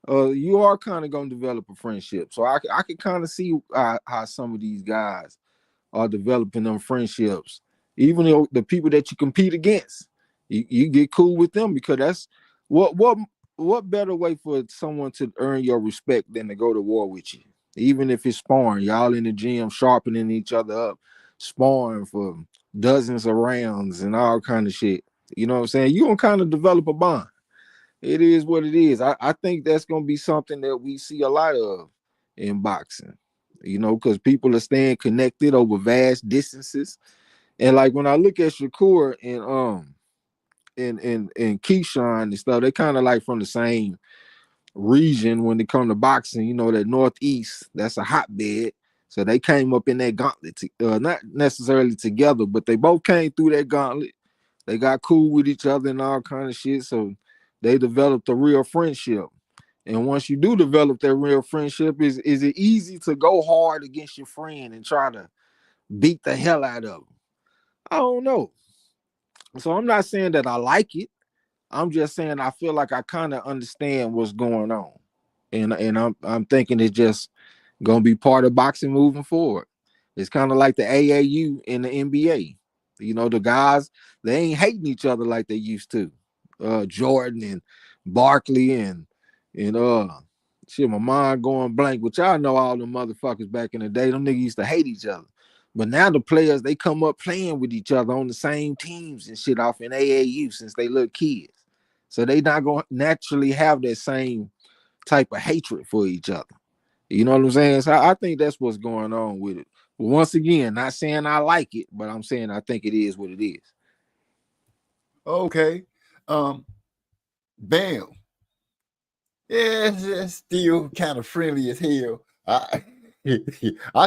You are kind of gonna develop a friendship. So I can kind of see how some of these guys are developing them friendships. Even though the people that you compete against, you get cool with them, because that's what better way for someone to earn your respect than to go to war with you. Even if it's sparring, y'all in the gym sharpening each other up, sparring for dozens of rounds and all kind of shit. You know what I'm saying? You gonna kind of develop a bond. It is what it is. I think that's gonna be something that we see a lot of in boxing. Because people are staying connected over vast distances. And like, when I look at Shakur and Keyshawn and stuff, they kind of like from the same region when it comes to boxing. You know, that Northeast, that's a hotbed. So they came up in that gauntlet, not necessarily together, but they both came through that gauntlet. They got cool with each other and all kind of shit. So they developed a real friendship. And once you do develop that real friendship, is it easy to go hard against your friend and try to beat the hell out of them? I don't know. So I'm not saying that I like it. I'm just saying I feel like I kind of understand what's going on. And I'm thinking it's just gonna be part of boxing moving forward. It's kind of like the AAU in the NBA. You know, the guys, they ain't hating each other like they used to. Jordan and Barkley and shit, my mind going blank, but y'all know all the motherfuckers back in the day. Them niggas used to hate each other. But now the players, they come up playing with each other on the same teams and shit off in AAU since they little kids. So they not going to naturally have that same type of hatred for each other. You know what I'm saying? So I think that's what's going on with it. But once again, not saying I like it, but I'm saying I think it is what it is. Okay. Bam. Yeah, it's still kind of friendly as hell. I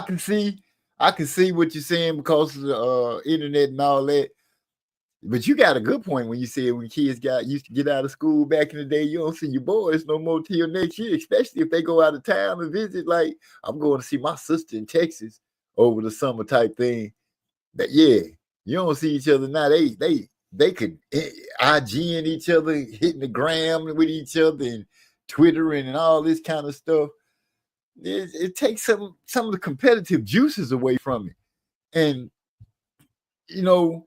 can see what you're saying because of the internet and all that. But you got a good point when you said when kids used to get out of school back in the day, you don't see your boys no more till next year, especially if they go out of town and visit. Like, I'm going to see my sister in Texas over the summer type thing. That you don't see each other now. They could IGing each other, hitting the gram with each other and Twittering and all this kind of stuff. It takes some of the competitive juices away from it. And, you know,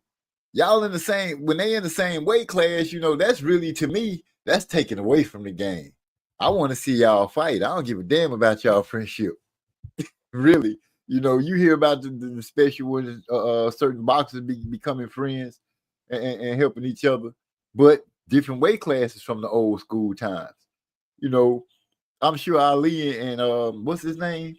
y'all in the same, when they in the same weight class, you know, that's really, to me, that's taken away from the game. I want to see y'all fight. I don't give a damn about y'all friendship. Really. You know, you hear about the special ones, certain boxers becoming friends and helping each other, but different weight classes from the old school times. You know, I'm sure Ali and what's his name?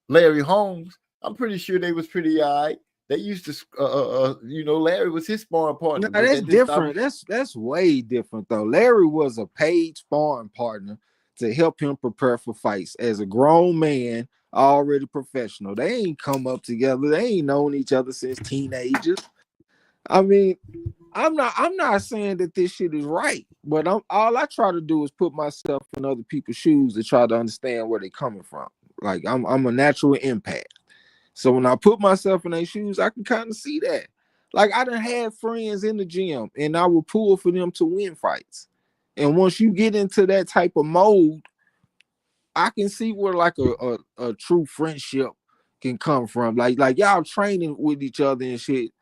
Larry Holmes, I'm pretty sure they was pretty all right. They used to, you know, Larry was his sparring partner. No, that's different. That's way different, though. Larry was a paid sparring partner to help him prepare for fights as a grown man, already professional. They ain't come up together. They ain't known each other since teenagers. I mean, I'm not saying that this shit is right, but all I try to do is put myself in other people's shoes to try to understand where they're coming from. Like I'm a natural empath. So when I put myself in their shoes, I can kind of see that. Like I done had friends in the gym and I would pull for them to win fights. And once you get into that type of mode, I can see where like a true friendship can come from. Like y'all training with each other and shit.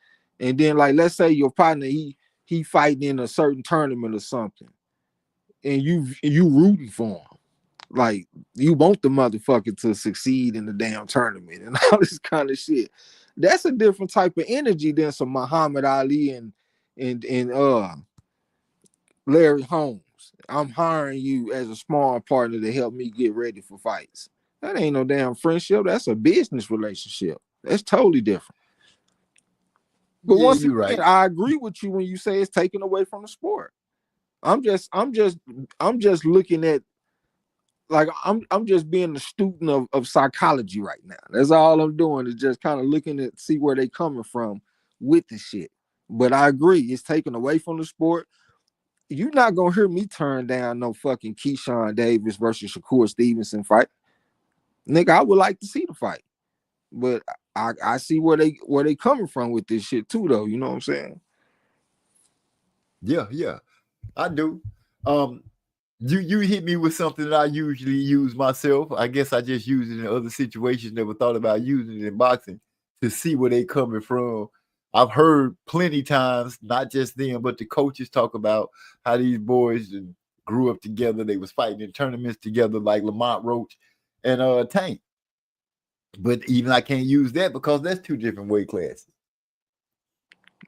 And then like let's say your partner he fighting in a certain tournament or something, and you rooting for him. Like you want the motherfucker to succeed in the damn tournament and all this kind of shit. That's a different type of energy than some Muhammad Ali and Larry Holmes. I'm hiring you as a sparring partner to help me get ready for fights. That ain't no damn friendship. That's a business relationship. That's totally different. But once again, right. I agree with you when you say it's taken away from the sport. I'm just looking at, like I'm just being a student of psychology right now. That's all I'm doing is just kind of looking at see where they coming from with the shit. But I agree, it's taken away from the sport. You're not gonna hear me turn down no fucking Keyshawn Davis versus Shakur Stevenson fight. Nigga, I would like to see the fight. But I see where they coming from with this shit too, though. You know what I'm saying? Yeah, I do. You hit me with something that I usually use myself. I guess I just use it in other situations. Never thought about using it in boxing to see where they coming from. I've heard plenty times, not just them, but the coaches talk about how these boys grew up together. They was fighting in tournaments together, like Lamont Roach and Tank. But even I can't use that because that's two different weight classes.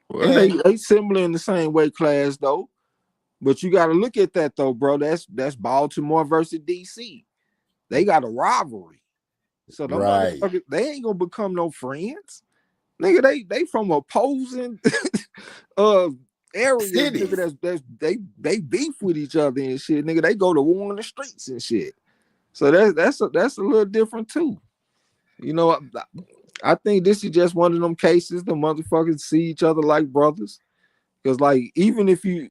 Well, they similar in the same weight class though. But you got to look at that though, bro. That's Baltimore versus DC. They got a rivalry. So right. They ain't gonna become no friends. Nigga, they from opposing areas, Cities. nigga, that's they beef with each other and shit, nigga. They go to war in the streets and shit. So that's a little different too. You know, I think this is just one of them cases the motherfuckers see each other like brothers. Because like even if you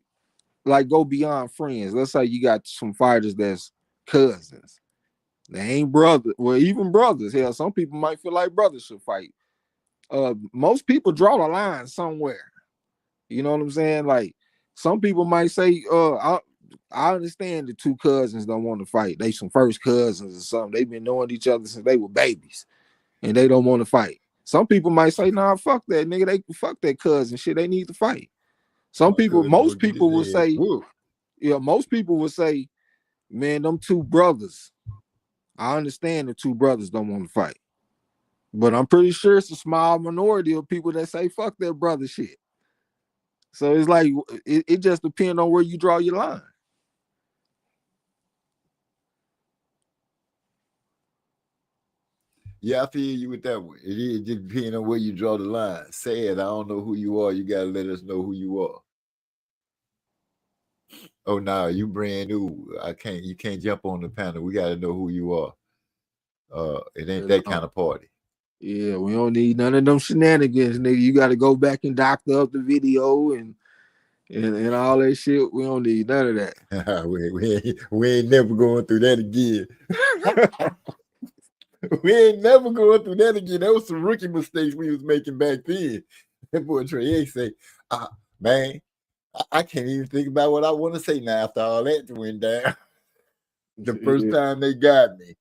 like go beyond friends, let's say you got some fighters that's cousins. They ain't brothers. Well, even brothers. Hell, some people might feel like brothers should fight. Most people draw the line somewhere. You know what I'm saying? Like some people might say, I understand the two cousins don't want to fight. They some first cousins or something. They've been knowing each other since they were babies, and they don't want to fight. Some people might say, nah, fuck that, nigga. They fuck that cousin shit. They need to fight. Some people, most people will say, yeah, most people will say, man, them two brothers. I understand the two brothers don't want to fight. But I'm pretty sure it's a small minority of people that say fuck that brother shit. So it's like it just depends on where you draw your line. Yeah, I feel you with that one. It is just depending on where you draw the line. Sad, I don't know who you are. You gotta let us know who you are. Oh no, you brand new. You can't jump on the panel. We gotta know who you are. It ain't that kind of party. Yeah, we don't need none of them shenanigans, nigga. You gotta go back and doctor up the video and all that shit. We don't need none of that. we ain't never going through that again. We ain't never going through that again. That was some rookie mistakes we was making back then. That boy Trey say, man, I can't even think about what I want to say now after all that went down. The first time they got me.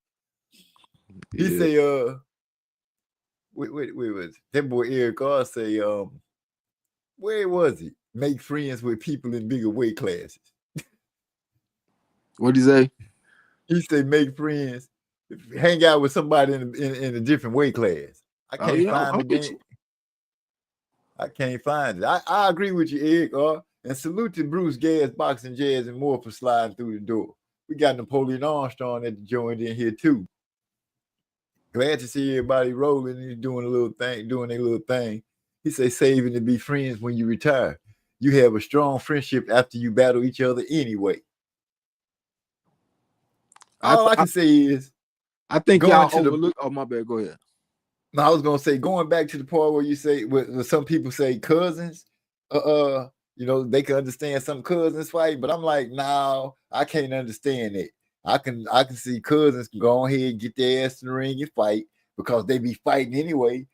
He say, wait, that boy Eric R say, where was he? Make friends with people in bigger weight classes. What'd he say? He say make friends, hang out with somebody in a different weight class. I can't find the game. I can't find it. I agree with you, Eric. And salute to Bruce Gas, Boxing Jazz, and more for sliding through the door. We got Napoleon Armstrong that joined in here too. Glad to see everybody rolling and doing their little thing. He say saving to be friends when you retire. You have a strong friendship after you battle each other anyway. All I can say is, I think y'all overlook. Oh, my bad. Go ahead. No, I was gonna say, going back to the part where you say, where some people say cousins, you know, they can understand some cousins fight, but I'm like, no, I can't understand it. I can see cousins go ahead and get their ass in the ring and fight because they be fighting anyway.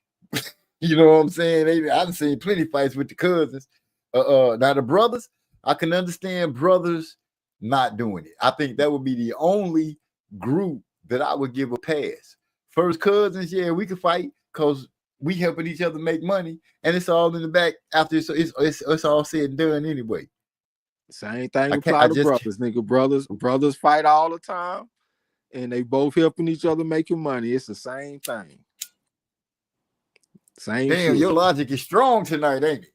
You know what I'm saying? I've seen plenty of fights with the cousins. Now the brothers, I can understand brothers not doing it. I think that would be the only group that I would give a pass. First cousins, yeah, we can fight because we helping each other make money, and it's all in the back after it's all said and done anyway. Same thing apply to brothers, nigga. Brothers fight all the time, and they both helping each other making money. It's the same thing. Same. Damn, shit. Your logic is strong tonight, ain't it?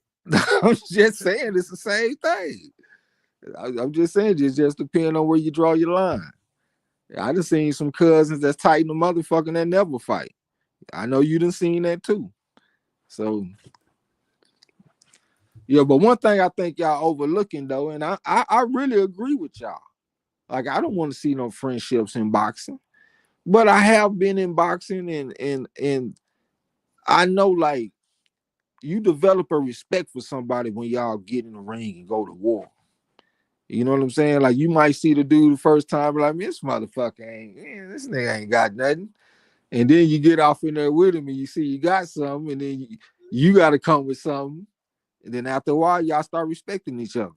I'm just saying it's the same thing. I'm just saying it just depends on where you draw your line. I done seen some cousins that's tight in the motherfucking that never fight. I know you done seen that too. So yeah, but one thing I think y'all overlooking though, and I really agree with y'all. Like I don't want to see no friendships in boxing, but I have been in boxing and I know like you develop a respect for somebody when y'all get in the ring and go to war. You know what I'm saying? Like you might see the dude the first time, like this motherfucker this nigga ain't got nothing. And then you get off in there with him and you see you got something, and then you got to come with something. And then after a while, y'all start respecting each other.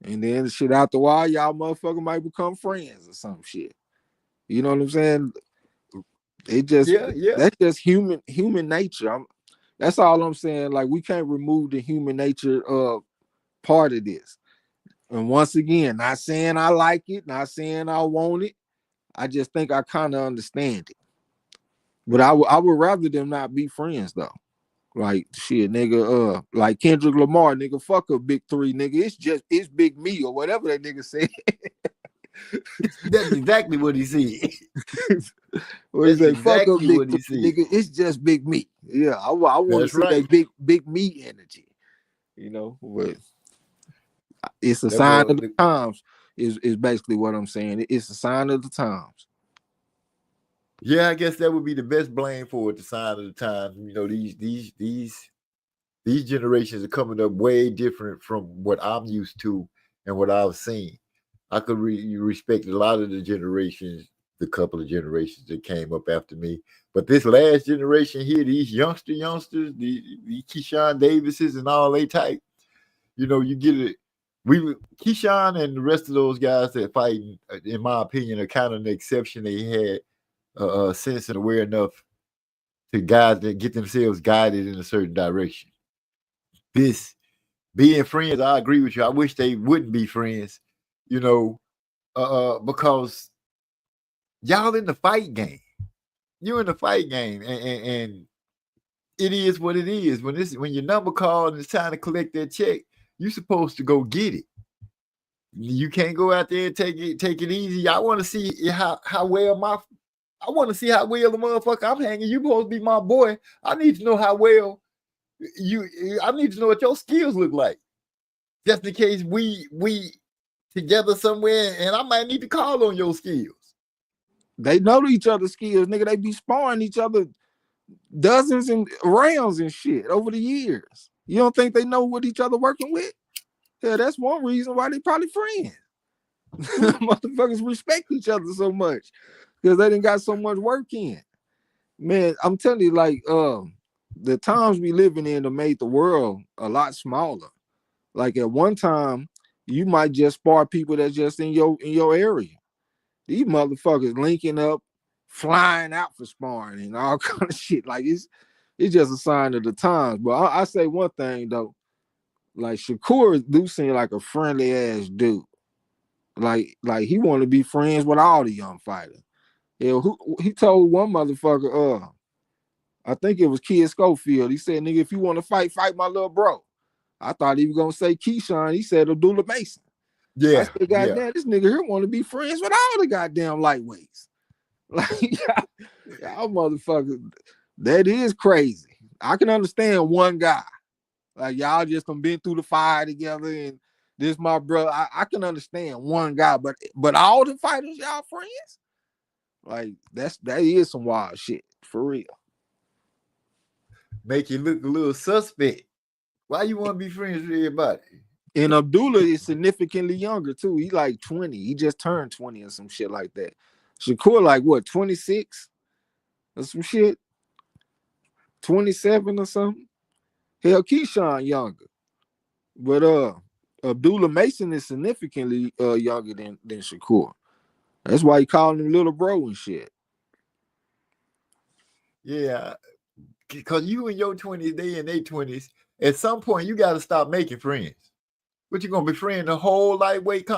And then shit, after a while, y'all motherfucker might become friends or some shit. You know what I'm saying? It just that's just human nature. That's all I'm saying. Like we can't remove the human nature part of this. And once again, not saying I like it, not saying I want it. I just think I kind of understand it. But I would rather them not be friends though. Like shit, nigga, like Kendrick Lamar, nigga, fuck a big three, nigga. It's big me or whatever that nigga said. That's exactly what he said. What he say? Fuck a big three, nigga. It's just big me. Yeah, I want to see that big me energy. You know, but It's a That sign boy, of the times. Is basically what I'm saying. It's a sign of the times. yeah, I guess that would be the best blame for it. The sign of the times. You know, these generations are coming up way different from what I'm used to and what I've seen. I could respect a lot of the generations, the couple of generations that came up after me. But this last generation here, these youngsters, the Keyshawn Davises and all they type, you know, you get it. Keyshawn and the rest of those guys that fight, in my opinion, are kind of an exception. They had sense and aware enough to guide that get themselves guided in a certain direction. This being friends, I agree with you. I wish they wouldn't be friends, you know, because y'all in the fight game. You're in the fight game, and it is what it is. When your number called and it's time to collect that check, you're supposed to go get it. You can't go out there and take it easy. I want to see how well I want to see how well the motherfucker I'm hanging. You supposed to be my boy. I need to know how well I need to know what your skills look like. Just in case we together somewhere and I might need to call on your skills. They know each other's skills, nigga. They be sparring each other dozens and rounds and shit over the years. You don't think they know what each other working with? Yeah, that's one reason why they probably friends. Motherfuckers respect each other so much because they done got so much work in. Man, I'm telling you, like, the times we living in have made the world a lot smaller. Like at one time, you might just spar people that's just in your area. These motherfuckers linking up, flying out for sparring and all kind of shit. Like it's just a sign of the times. But I say one thing though, like Shakur do seem like a friendly ass dude. Like he want to be friends with all the young fighters. Yeah, he told one motherfucker, I think it was Kid Schofield. He said, "Nigga, if you want to fight my little bro." I thought he was gonna say Keyshawn. He said Abdullah Mason. Yeah, I said, goddamn, this nigga here want to be friends with all the goddamn lightweights. Like, y'all motherfuckers, that is crazy. I can understand one guy. Like, y'all just done been through the fire together and this my brother. I can understand one guy, but all the fighters, y'all friends? Like, that is some wild shit, for real. Make you look a little suspect. Why you want to be friends with everybody? And Abdullah is significantly younger too. He like 20. He just turned 20 or some shit like that. Shakur like what, 26 or some shit? 27 or something? Hell, Keyshawn younger. But Abdullah Mason is significantly younger than Shakur. That's why he called him little bro and shit. Yeah, because you in your 20s, they in their 20s. At some point, you got to stop making friends. What you gonna befriend the whole lightweight?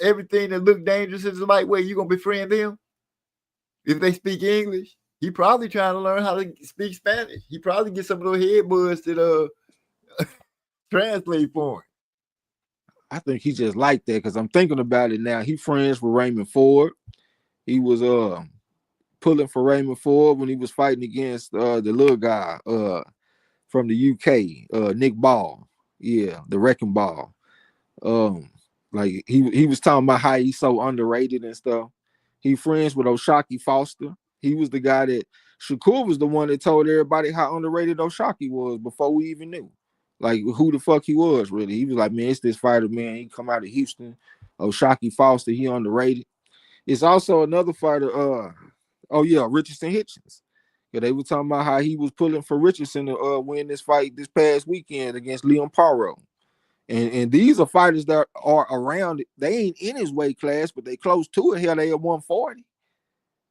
Everything that look dangerous is a lightweight. You gonna befriend them? If they speak English, he probably trying to learn how to speak Spanish. He probably get some of those head buds that translate for him. I think he just like that because I'm thinking about it now. He friends with Raymond Ford. He was pulling for Raymond Ford when he was fighting against the little guy from the UK, Nick Ball. Yeah, the Wrecking Ball. Like he was talking about how he's so underrated and stuff. He friends with O'Shaquie Foster. He was the guy that Shakur was the one that told everybody how underrated O'Shaquie was before we even knew. Like who the fuck he was really. He was like, man, it's this fighter, man. He come out of Houston. O'Shaquie Foster, he underrated. It's also another fighter, Richardson Hitchens. Yeah, they were talking about how he was pulling for Richardson to win this fight this past weekend against Leon Paro. And these are fighters that are around. They ain't in his weight class, but they close to it. Hell, they at 140.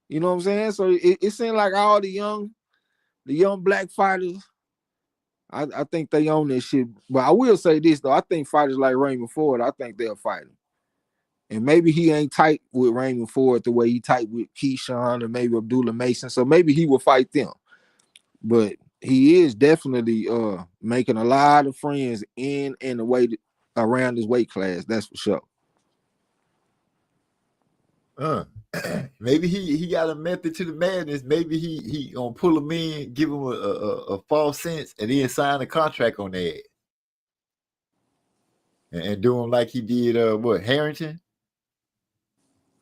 You know what I'm saying? So it seemed like all the young black fighters, I think they own this shit. But I will say this though, I think fighters like Raymond Ford, I think they'll fight him. And maybe he ain't tight with Raymond Ford the way he tight with Keyshawn or maybe Abdullah Mason. So maybe he will fight them. But he is definitely making a lot of friends in and around his weight class. That's for sure. Maybe he got a method to the madness. Maybe he gonna pull them in, give them a false sense, and then sign a contract on that. and do him like he did Harrington?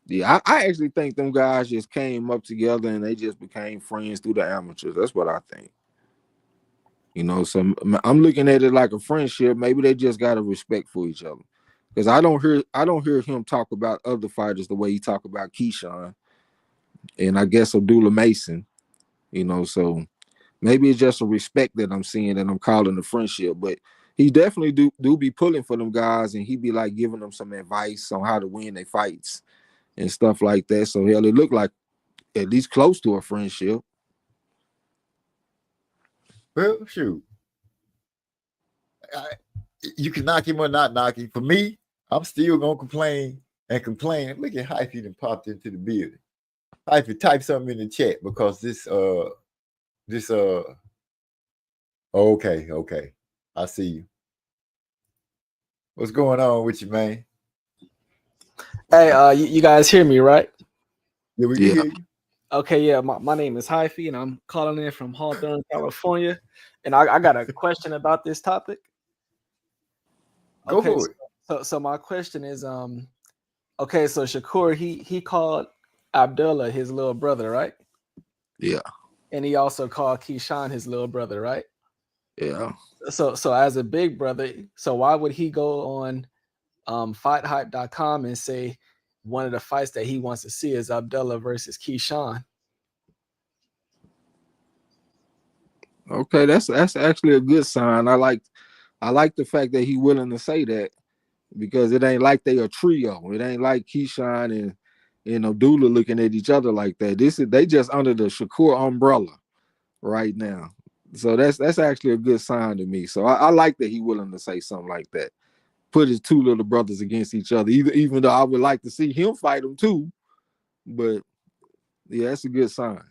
Yeah, I actually think them guys just came up together and they just became friends through the amateurs. That's what I think. You know, so I'm looking at it like a friendship. Maybe they just got a respect for each other. Because I don't hear him talk about other fighters the way he talk about Keyshawn and I guess Abdullah Mason. You know, so maybe it's just a respect that I'm seeing and I'm calling a friendship. But he definitely do be pulling for them guys, and he be like giving them some advice on how to win their fights and stuff like that. So hell, it looked like at least close to a friendship. Well, shoot. You can knock him or not knock him. For me, I'm still gonna complain and complain. Look at Hyphy that popped into the building. Hyphy, type something in the chat because okay. I see you. What's going on with you, man? Hey, you guys hear me, right? Yeah, we can hear you. Okay, yeah, my name is Hyphy, and I'm calling in from Hawthorne, California. And I got a question about this topic. Go for it. So my question is, okay, so Shakur, he called Abdullah his little brother, right? Yeah. And he also called Keyshawn his little brother, right? Yeah. So as a big brother, so why would he go on FightHype.com and say one of the fights that he wants to see is Abdullah versus Keyshawn? Okay, that's actually a good sign. I like the fact that he willing to say that, because it ain't like they a trio. It ain't like Keyshawn and Abdullah looking at each other like that. They just under the Shakur umbrella right now. So that's actually a good sign to me. So I like that he willing to say something like that. Put his two little brothers against each other, even though I would like to see him fight them too. But yeah, that's a good sign.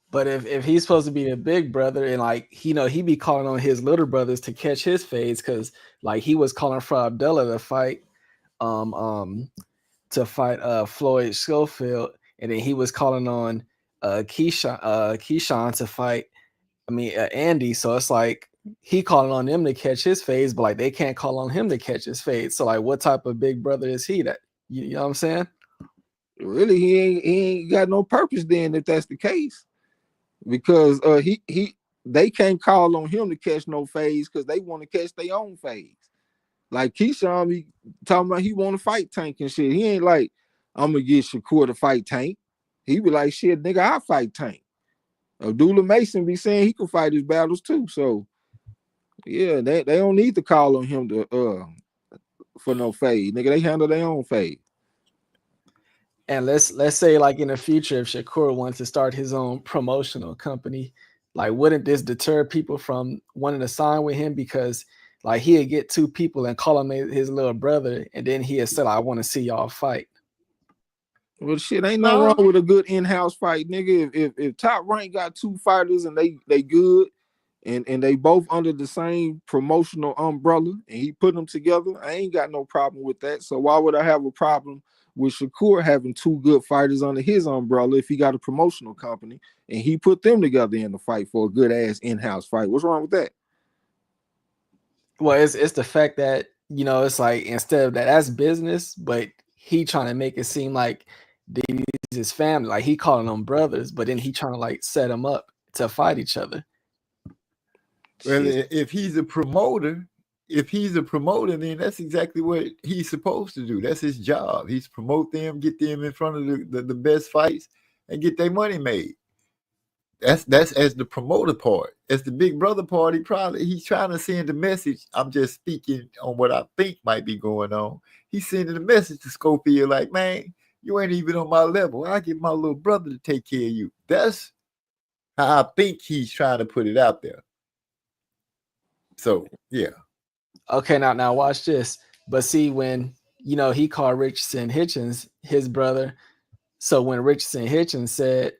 But if he's supposed to be a big brother and like he be calling on his little brothers to catch his fades, because like he was calling for Abdullah to fight Floyd Schofield, and then he was calling on Keyshawn to fight Andy. So it's like he calling on them to catch his fades, but like they can't call on him to catch his fades. So like what type of big brother is he? That you know what I'm saying? Really, he ain't got no purpose then if that's the case. Because they can't call on him to catch no fades because they want to catch their own fades. Like Keyshawn be talking about he want to fight Tank and shit. He ain't like, I'm gonna get Shakur to fight Tank. He be like, shit, nigga, I fight Tank. Abdullah Mason be saying he can fight his battles too. So yeah, they don't need to call on him to for no fade. Nigga, they handle their own fade. And let's say like in the future, if Shakur wants to start his own promotional company, like wouldn't this deter people from wanting to sign with him? Because like he'd get two people and call him his little brother, and then he'd say, I want to see y'all fight. Well, shit, ain't nothing wrong with a good in-house fight, nigga. If Top Rank got two fighters and they good and they both under the same promotional umbrella and he put them together, I ain't got no problem with that. So why would I have a problem with Shakur having two good fighters under his umbrella if he got a promotional company and he put them together in the fight for a good ass in-house fight? What's wrong with that? Well, it's the fact that, it's like instead of that's business, but he trying to make it seem like these his family, like he calling them brothers, but then he trying to like set them up to fight each other. Well, if he's a promoter, then that's exactly what he's supposed to do. That's his job. He's promote them, get them in front of the best fights, and get their money made. That's as the promoter part. As the big brother part, he's trying to send a message. I'm just speaking on what I think might be going on. He's sending a message to Schofield like, man, you ain't even on my level. I get my little brother to take care of you. That's how I think he's trying to put it out there. So, yeah. Okay, now watch this. But see, when, he called Richardson Hitchens his brother. So when Richardson Hitchens said,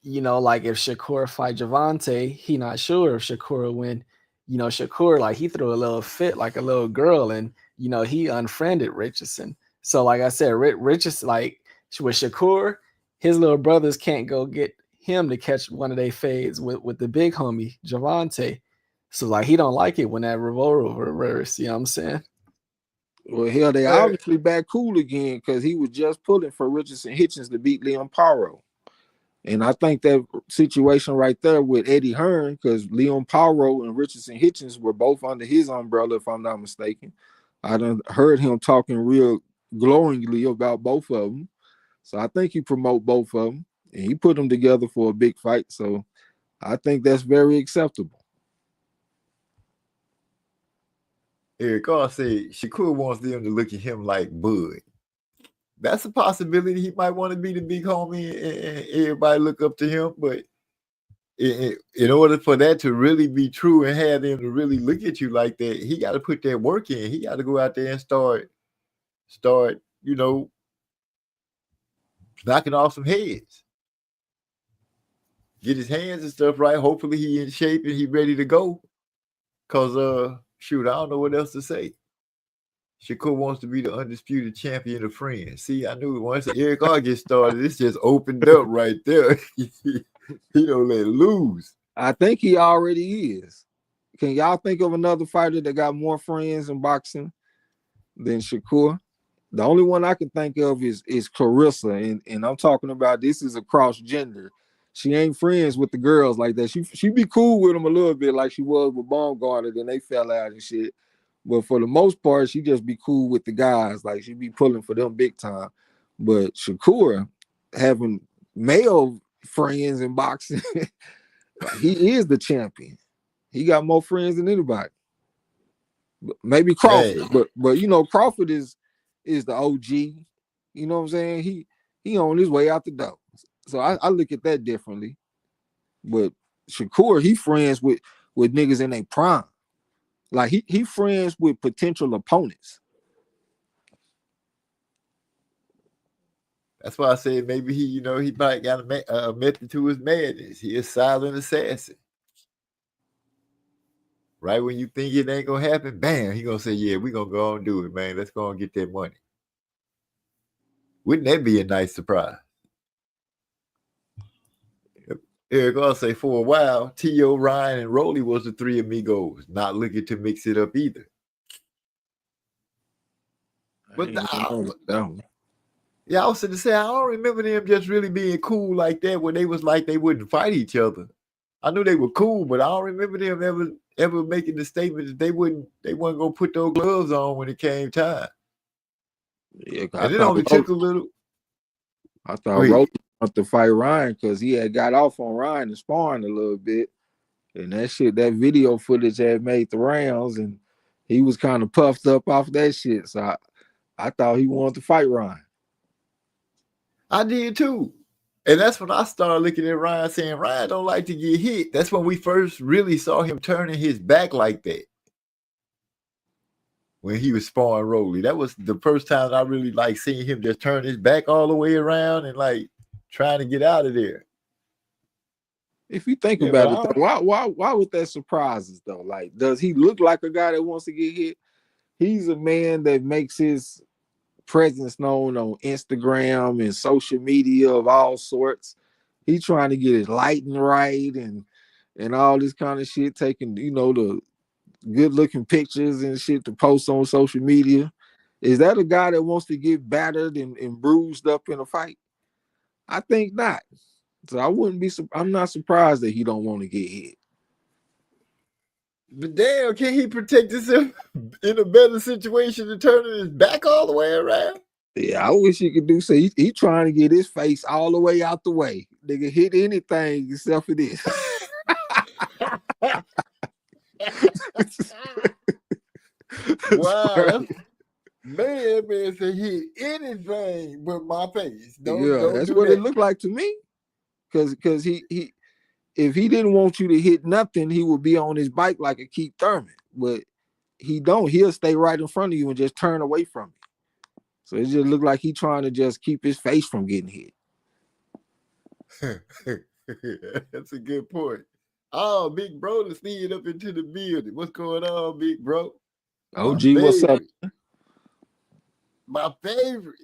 like if Shakur fight Javante, he not sure if Shakur will win. Shakur, like he threw a little fit like a little girl and, he unfriended Richardson. So like I said, Richardson, like with Shakur, his little brothers can't go get him to catch one of their fades with the big homie, Javante. So like he don't like it when that revolver reverse. You know what I'm saying? Well, hell, they obviously back cool again because he was just pulling for Richardson Hitchens to beat Leon Paro. And I think that situation right there with Eddie Hearn, because Leon Paro and Richardson Hitchens were both under his umbrella, if I'm not mistaken. I done heard him talking real glowingly about both of them. So I think he promote both of them. And he put them together for a big fight. So I think that's very acceptable. Eric Carr said Shakur wants them to look at him like Bud. That's a possibility. He might want to be the big homie and everybody look up to him. But in order for that to really be true and have them to really look at you like that, he got to put that work in. He got to go out there and start, knocking off some heads. Get his hands and stuff right. Hopefully he in shape and he ready to go. Because, shoot, I don't know what else to say. Shakur wants to be the undisputed champion of friends. See, I knew once Eric R gets started, it's just opened up right there. He don't let lose. I think he already is. Can y'all think of another fighter that got more friends in boxing than Shakur? The only one I can think of is Clarissa, and I'm talking about this is across gender. She ain't friends with the girls like that. She be cool with them a little bit, like she was with Baumgartner. Then they fell out and shit. But for the most part, she just be cool with the guys. Like she be pulling for them big time. But Shakur having male friends in boxing, he is the champion. He got more friends than anybody. Maybe Crawford, Hey. but Crawford is the OG. You know what I'm saying? He on his way out the door. So I look at that differently. But Shakur, he friends with niggas in their prime. Like he friends with potential opponents. That's why I said maybe he might got a method to his madness. He is silent assassin. Right when you think it ain't gonna happen, bam, he gonna say, "Yeah, we gonna go and do it, man. Let's go and get that money." Wouldn't that be a nice surprise? Eric will say for a while, T.O., Ryan, and Rolly was the three amigos, not looking to mix it up either. But I was going to say, I don't remember them just really being cool like that when they was like they wouldn't fight each other. I knew they were cool, but I don't remember them ever making the statement that they weren't gonna put those gloves on when it came time. Yeah, and it only took a little. I thought Rolly wanted to fight Ryan because he had got off on Ryan and sparring a little bit, and that video footage had made the rounds, and he was kind of puffed up off that shit. So I thought he wanted to fight Ryan. I did too. And that's when I started looking at Ryan saying, Ryan don't like to get hit. That's when we first really saw him turning his back like that. When he was sparring Rolly. That was the first time I really like seeing him just turn his back all the way around and like trying to get out of there. If you think about it, why would that surprise us though? Like, does he look like a guy that wants to get hit? He's a man that makes his presence known on Instagram and social media of all sorts. He's trying to get his lighting right and all this kind of shit, taking the good looking pictures and shit to post on social media. Is that a guy that wants to get battered and bruised up in a fight? I think not. So I'm not surprised that he don't want to get hit. But damn, can he protect himself in a better situation than turning his back all the way around? Yeah, I wish he could do so. He trying to get his face all the way out the way. Nigga hit anything except for this. Wow. Man said hit anything but my face. That's what it looked like to me. Because he if he didn't want you to hit nothing, he would be on his bike like a Keith Thurman. But he don't. He'll stay right in front of you and just turn away from you. So it just looked like he trying to just keep his face from getting hit. That's a good point. Oh, Big Bro to sneaking up into the building. What's going on, Big Bro? OG, what's up? My favorite.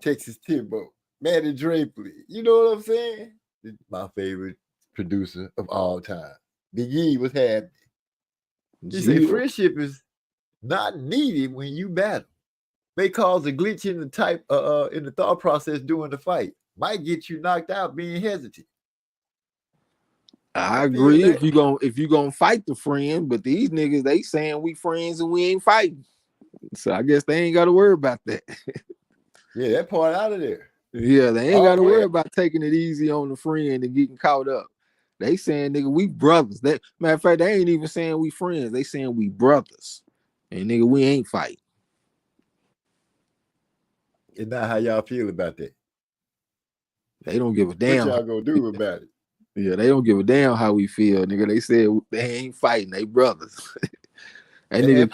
Texas Timbo. Manny Drapley. You know what I'm saying? My favorite producer of all time. Big E was happy. He said friendship is not needed when you battle. May cause a glitch in the thought process during the fight. Might get you knocked out being hesitant. I agree if you gonna fight the friend, but these niggas they saying we friends and we ain't fighting. So I guess they ain't got to worry about that. Yeah, that part out of there. Yeah, they ain't got to worry about taking it easy on the friend and getting caught up. They saying, nigga, we brothers. That matter of fact, they ain't even saying we friends. They saying we brothers. And nigga, we ain't fighting. It's not how y'all feel about that. They don't give a damn. What y'all gonna do about it? Yeah, they don't give a damn how we feel, nigga. They said they ain't fighting. They brothers. And nigga,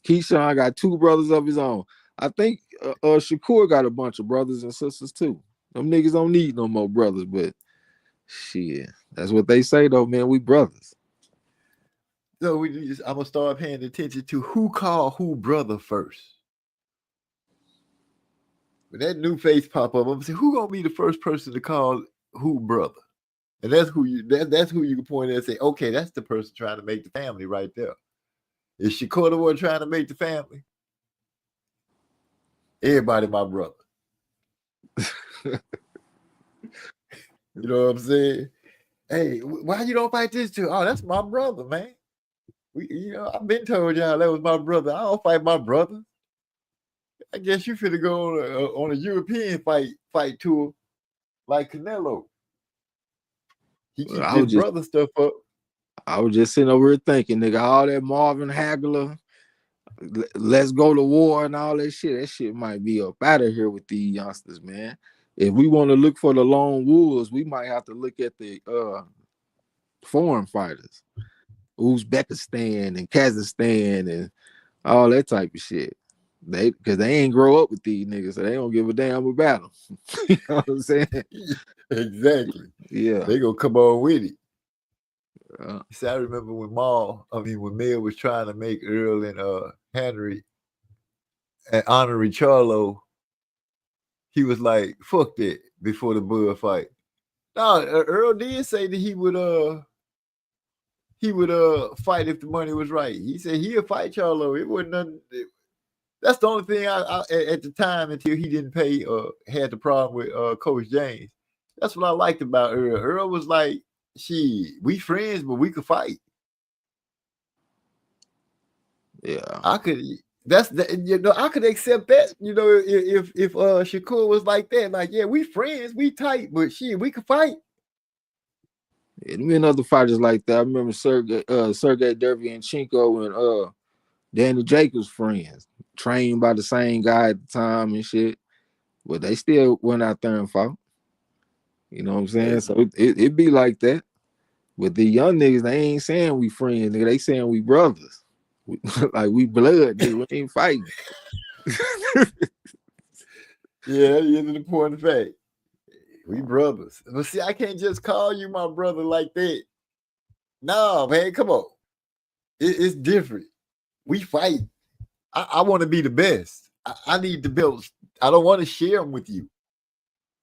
Keyshawn got two brothers of his own. I think Shakur got a bunch of brothers and sisters too. Them niggas don't need no more brothers, but shit, that's what they say though, man. We brothers. So I'm gonna start paying attention to who called who brother first. When that new face pop up, I'm gonna say, who gonna be the first person to call who brother? And that's who you can point at and say, okay, that's the person trying to make the family right there. Is Shakur the one trying to make the family? Everybody my brother. You know what I'm saying? Hey, why you don't fight this dude? Oh, that's my brother, man. I've been told y'all that was my brother. I don't fight my brother. I guess you finna go on a European fight tour like Canelo. He keeps his brother stuff up. I was just sitting over here thinking, nigga, all that Marvin Hagler, let's go to war and all that shit might be up out of here with these youngsters, man. If we want to look for the lone wolves, we might have to look at the foreign fighters, Uzbekistan and Kazakhstan and all that type of shit. Because they ain't grow up with these niggas, so they don't give a damn about them. You know what I'm saying? Exactly. Yeah. They gonna come on with it. See, I remember when Mel was trying to make Earl and Henry and Honorary Charlo, he was like, fuck that before the Bud fight. No, Earl did say that he would fight if the money was right. He said he'll fight Charlo. It wasn't nothing. That's the only thing I at the time until he didn't pay had the problem with Coach James. That's what I liked about Earl. Earl was like, we friends, but we could fight. Yeah. I could accept that, if Shakur was like that, like, yeah, we friends, we tight, but we could fight. Yeah, there been other fighters like that. I remember Sergey Derevyanchenko and Danny Jacobs friends, trained by the same guy at the time and shit, but they still went out there and fought. You know what I'm saying? Yeah. So it be like that. But the young niggas, they ain't saying we friends, nigga. They saying we brothers. Like we blood, nigga. We ain't fighting. Yeah, you know the important fact. We brothers. But see, I can't just call you my brother like that. No, man, come on. It's different. We fight. I want to be the best. I need the belts. I don't want to share them with you.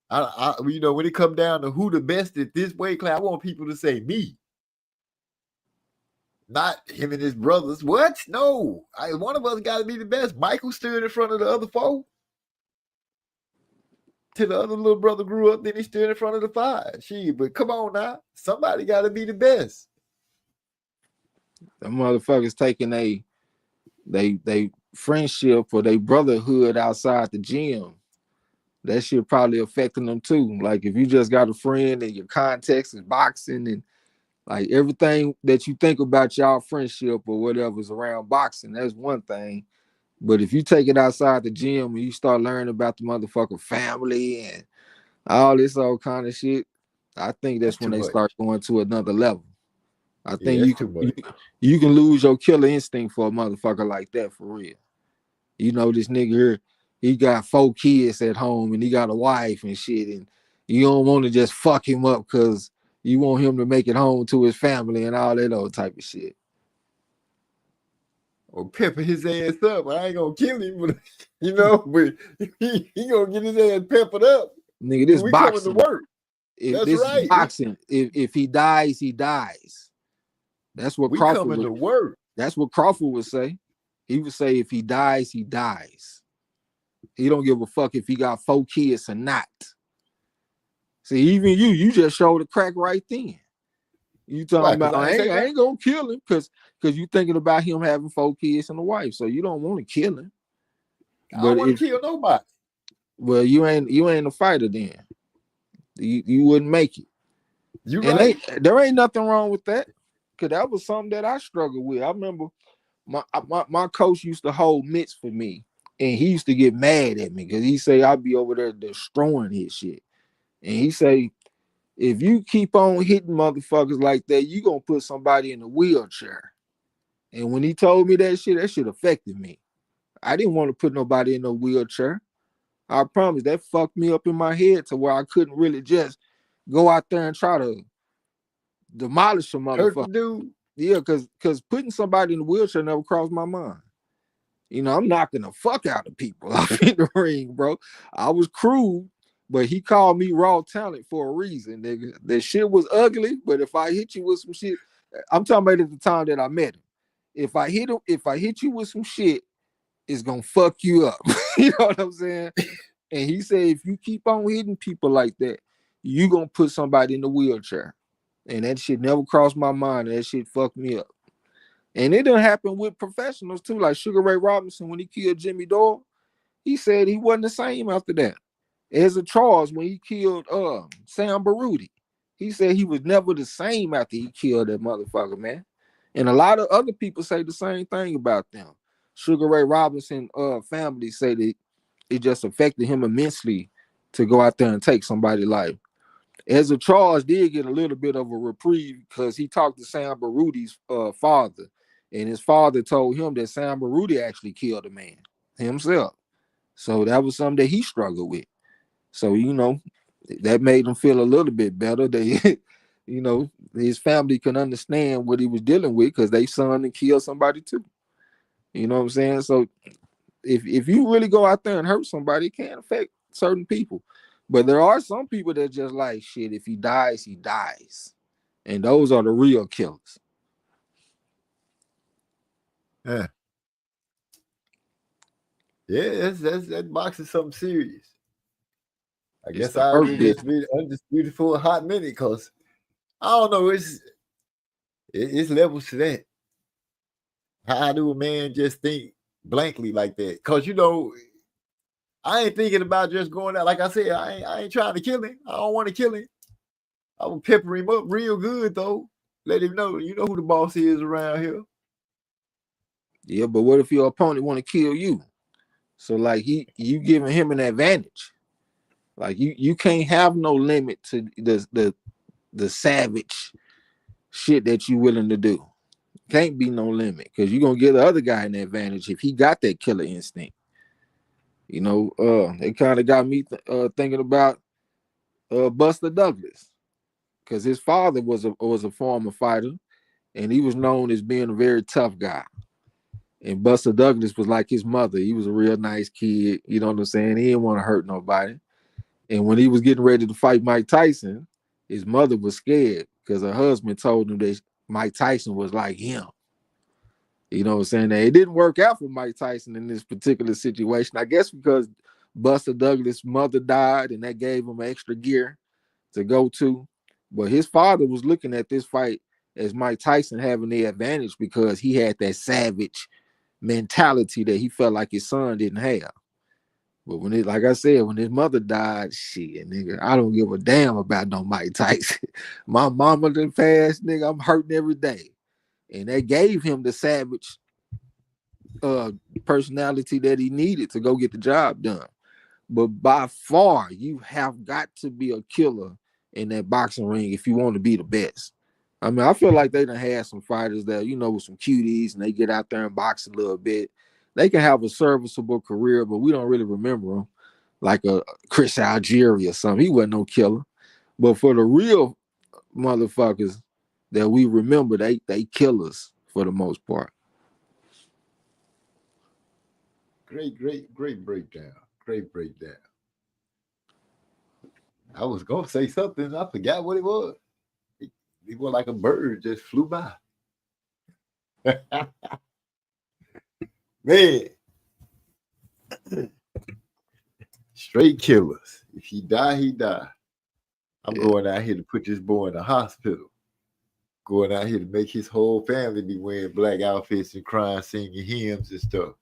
When it come down to who the best at this weight class, I want people to say me. Not him and his brothers. What? No. One of us got to be the best. Michael stood in front of the other four. Till the other little brother grew up, then he stood in front of the five. But come on now. Somebody got to be the best. The motherfuckers taking they friendship or they brotherhood outside the gym. That shit probably affecting them too. Like if you just got a friend and your context is boxing and like everything that you think about y'all friendship or whatever is around boxing, that's one thing. But if you take it outside the gym and you start learning about the motherfucking family and all this old kind of shit, I think that's when they start going to another level. I think you can lose your killer instinct for a motherfucker like that for real. You know, this nigga here, he got 4 kids at home and he got a wife and shit, and you don't want to just fuck him up because you want him to make it home to his family and all that old type of shit. Or pepper his ass up. I ain't gonna kill him, but but he gonna get his ass peppered up. Nigga, this boxing. Coming to work. If That's this right. is boxing, if he dies, he dies. That's what We Crawford coming would, to work. that's what Crawford would say. He would say if he dies, he dies. He don't give a fuck if he got 4 kids or not. See, even you just showed a crack right then. You talking Why? 'Cause about I I ain't say ain't gonna kill him because you thinking about him having 4 kids and a wife, so you don't want to kill him. I don't But want to kill nobody. well, you ain't a fighter then. You wouldn't make it. You And right. there ain't nothing wrong with that, because that was something that I struggled with. I remember my coach used to hold mitts for me, and he used to get mad at me because he say I'd be over there destroying his shit. And he say, if you keep on hitting motherfuckers like that, you gonna put somebody in a wheelchair. And when he told me that shit affected me. I didn't want to put nobody in no wheelchair. I promise that fucked me up in my head to where I couldn't really just go out there and try to demolish a Hurt motherfucker. the dude. Yeah, because putting somebody in a wheelchair never crossed my mind. You know, I'm knocking the fuck out of people out in the ring, bro. I was crude, but he called me raw talent for a reason, nigga. That shit was ugly, but if I hit you with some shit, I'm talking about at the time that I met him. If I hit you with some shit, it's gonna fuck you up. You know what I'm saying? And he said, if you keep on hitting people like that, you gonna put somebody in the wheelchair. And that shit never crossed my mind. That shit fucked me up. And it done happen with professionals too, like Sugar Ray Robinson when he killed Jimmy Dore. He said he wasn't the same after that. Ezra Charles when he killed Sam Baruti, he said he was never the same after he killed that motherfucker, man. And a lot of other people say the same thing about them. Sugar Ray Robinson family say that it just affected him immensely to go out there and take somebody's life. Ezra Charles did get a little bit of a reprieve because he talked to Sam Baruti's father, and his father told him that Sam Baruti actually killed a man himself. So that was something that he struggled with. So, you know, that made him feel a little bit better. They, you know, his family can understand what he was dealing with because they son and killed somebody too. You know what I'm saying? So if you really go out there and hurt somebody, it can affect certain people. But there are some people that just like, shit, if he dies, he dies. And those are the real killers. Yeah. Yeah, that's that boxing something serious. I It's guess the I hurt will business. just be undisputed for a hot minute because I don't know, it's levels to that. How do a man just think blankly like that? Because you know, I ain't thinking about just going out. Like I said, I ain't trying to kill him. I don't want to kill him. I will pepper him up real good though. Let him know, you know who the boss is around here. Yeah, but what if your opponent want to kill you? So like you giving him an advantage. Like you can't have no limit to the savage shit that you willing to do. Can't be no limit because you're gonna give the other guy an advantage if he got that killer instinct. You know, it kind of got me thinking about Buster Douglas because his father was a former fighter and he was known as being a very tough guy. And Buster Douglas was like his mother. He was a real nice kid. You know what I'm saying? He didn't want to hurt nobody. And when he was getting ready to fight Mike Tyson, his mother was scared because her husband told him that Mike Tyson was like him. You know what I'm saying? Now, it didn't work out for Mike Tyson in this particular situation. I guess because Buster Douglas' mother died and that gave him extra gear to go to. But his father was looking at this fight as Mike Tyson having the advantage because he had that savage mentality that he felt like his son didn't have. But when it, like I said, when his mother died, shit, nigga, I don't give a damn about no Mike Tyson. My mama done passed, nigga. I'm hurting every day. And they gave him the savage personality that he needed to go get the job done. But by far, you have got to be a killer in that boxing ring if you want to be the best. I mean, I feel like they done had some fighters that, you know, with some cuties and they get out there and box a little bit. They can have a serviceable career, but we don't really remember them. Like a Chris Algieri or something. He wasn't no killer. But for the real motherfuckers that we remember, they killers for the most part. Great breakdown. Great breakdown. I was gonna say something. I forgot what it was. It was like a bird just flew by. Man. Straight killers. If he die, he die. I'm going out here to put this boy in the hospital. Going out here to make his whole family be wearing black outfits and crying, singing hymns and stuff.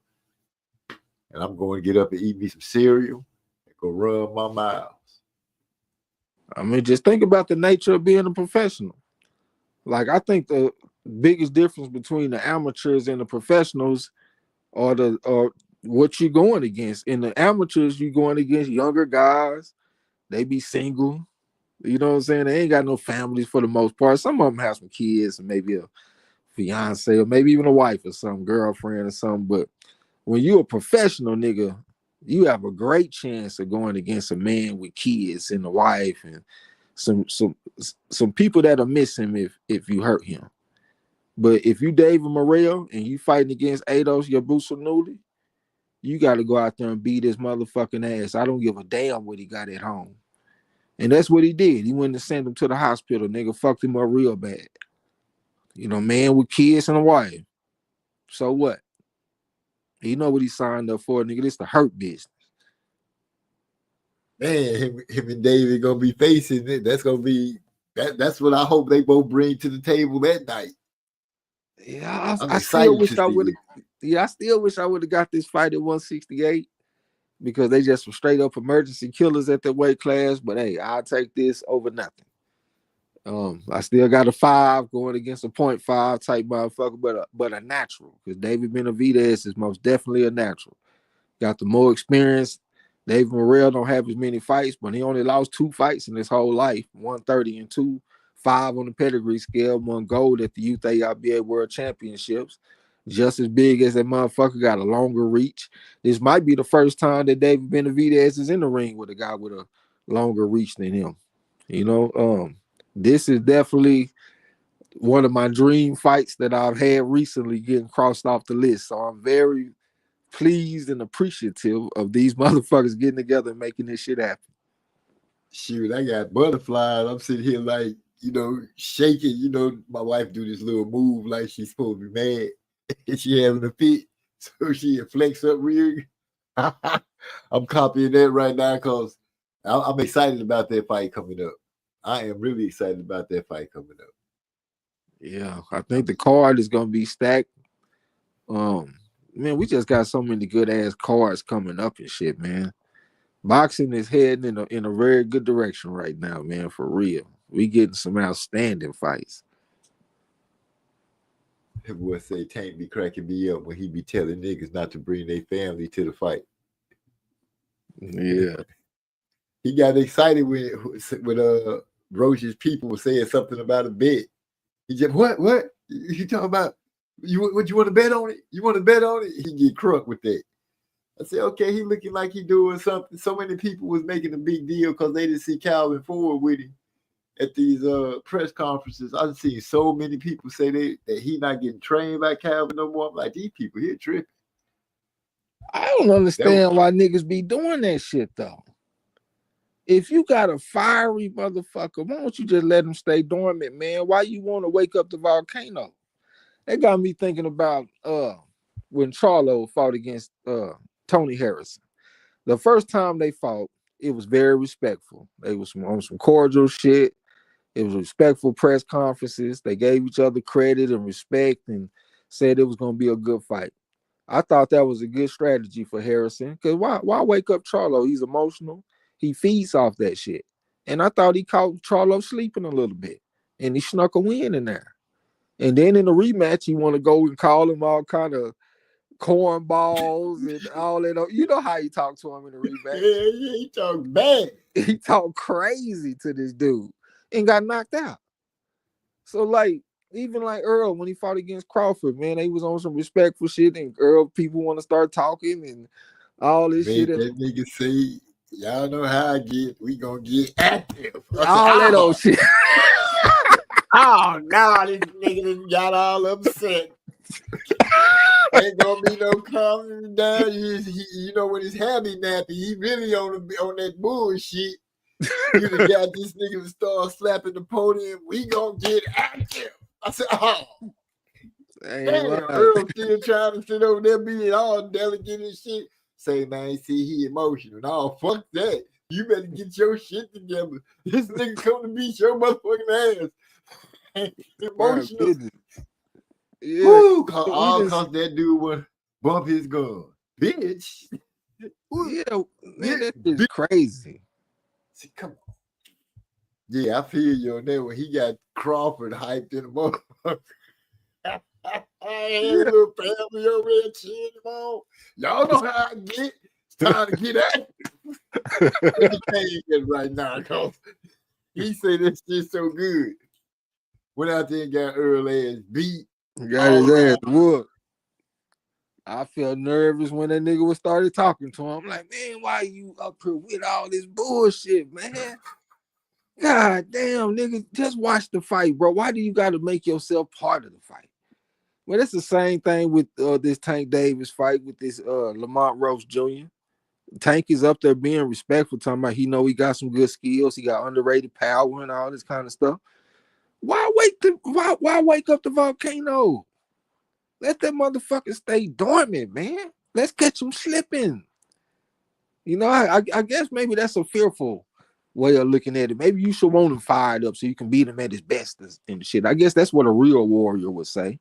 And I'm going to get up and eat me some cereal and go run my miles. I mean, just think about the nature of being a professional. Like, I think the biggest difference between the amateurs and the professionals are what you're going against. In the amateurs, you're going against younger guys. They be single. You know what I'm saying? They ain't got no families for the most part. Some of them have some kids and maybe a fiance or maybe even a wife or some girlfriend or something. But when you're a professional nigga, you have a great chance of going against a man with kids and a wife and some people that are missing if you hurt him. But if you David Morrell and you fighting against Ados Yabusanuli, you got to go out there and beat his motherfucking ass. I don't give a damn what he got at home. And that's what he did. He went and sent him to the hospital. Nigga fucked him up real bad. You know, man with kids and a wife. So what? You know what he signed up for, nigga. This the hurt business. Man, him and David gonna be facing it. That's gonna be that's what I hope they both bring to the table that night. Yeah, I still wish I would have. Yeah, I still wish I would have got this fight at 168 because they just some straight up emergency killers at the weight class. But hey, I'll take this over nothing. I still got a 5 going against a 0.5 type motherfucker, but a natural because David Benavidez is most definitely a natural. Got the more experience. David Morrell don't have as many fights, but he only lost 2 fights in his whole life, 130 and 2, 5 on the pedigree scale, 1 gold at the Youth AIBA World Championships. Just as big as that motherfucker, got a longer reach. This might be the first time that David Benavidez is in the ring with a guy with a longer reach than him. You know, this is definitely one of my dream fights that I've had recently getting crossed off the list. So I'm very pleased and appreciative of these motherfuckers getting together and making this shit happen. Shoot, I got butterflies. I'm sitting here like, you know, shaking. You know, my wife do this little move like she's supposed to be mad. And she having a fit. So she flex up real. I'm copying that right now because I'm excited about that fight coming up. I am really excited about that fight coming up. Yeah, I think the card is gonna be stacked. Man, we just got so many good ass cards coming up and shit, man. Boxing is heading in a very good direction right now, man. For real, we getting some outstanding fights. That boy say Tank be cracking me up when he be telling niggas not to bring their family to the fight. Yeah, he got excited when Roach's people were saying something about a bet. He just what you talking about? What you want to bet on it? You want to bet on it? He get crunk with that. I said, okay, he looking like he doing something. So many people was making a big deal because they didn't see Calvin Ford with him at these press conferences. I've seen so many people say that he not getting trained by Calvin no more. I'm like, these people here tripping. I don't understand why niggas be doing that shit though. If you got a fiery motherfucker, why don't you just let him stay dormant, man? Why you want to wake up the volcano? That got me thinking about when Charlo fought against Tony Harrison. The first time they fought, it was very respectful. They was on some cordial shit. It was respectful press conferences. They gave each other credit and respect and said it was going to be a good fight. I thought that was a good strategy for Harrison because why wake up Charlo? He's emotional. He feeds off that shit. And I thought he caught Charlo sleeping a little bit. And he snuck a win in there. And then in the rematch, you want to go and call him all kind of cornballs and all that. You know how he talked to him in the rematch. Yeah, he talked bad. He talked crazy to this dude and got knocked out. So, like, even like Earl, when he fought against Crawford, man, they was on some respectful shit, and Earl people want to start talking and all this shit. That nigga say, y'all know how I get. We gonna get active. All that old shit. Oh, no, this nigga got all upset. Ain't gonna be no calming down. You know, when his hair be nappy, he really on that bullshit. You done got this nigga to start slapping the podium. We gonna get active. I said, oh, Ain't damn, lying. Earl still trying to sit over there being all delicate and shit. Say, man, see, he emotional. No, fuck that. You better get your shit together. This nigga come to beat your motherfucking ass. Emotional. Yeah, Woo, we just- cause that dude would bump his gun. Bitch. yeah, man, that is crazy. See, come on. Yeah, I feel you on that when he got Crawford hyped in the motherfucker. Hey, little family over there cheering him on. Y'all know how I get. It's time to get at it right now, cause he said this shit so good. Went out there and got Earl ass beat. Got his ass whooped. I felt nervous when that nigga was started talking to him. I'm like, man, why you up here with all this bullshit, man? God damn, nigga, just watch the fight, bro. Why do you got to make yourself part of the fight? Well, it's the same thing with this Tank Davis fight with this Lamont Roach Jr. Tank is up there being respectful, talking about he know he got some good skills, he got underrated power and all this kind of stuff. Why wake up the volcano? Let that motherfucker stay dormant, man. Let's catch him slipping. You know, I guess maybe that's a fearful way of looking at it. Maybe you should want him fired up so you can beat him at his best and shit. I guess that's what a real warrior would say.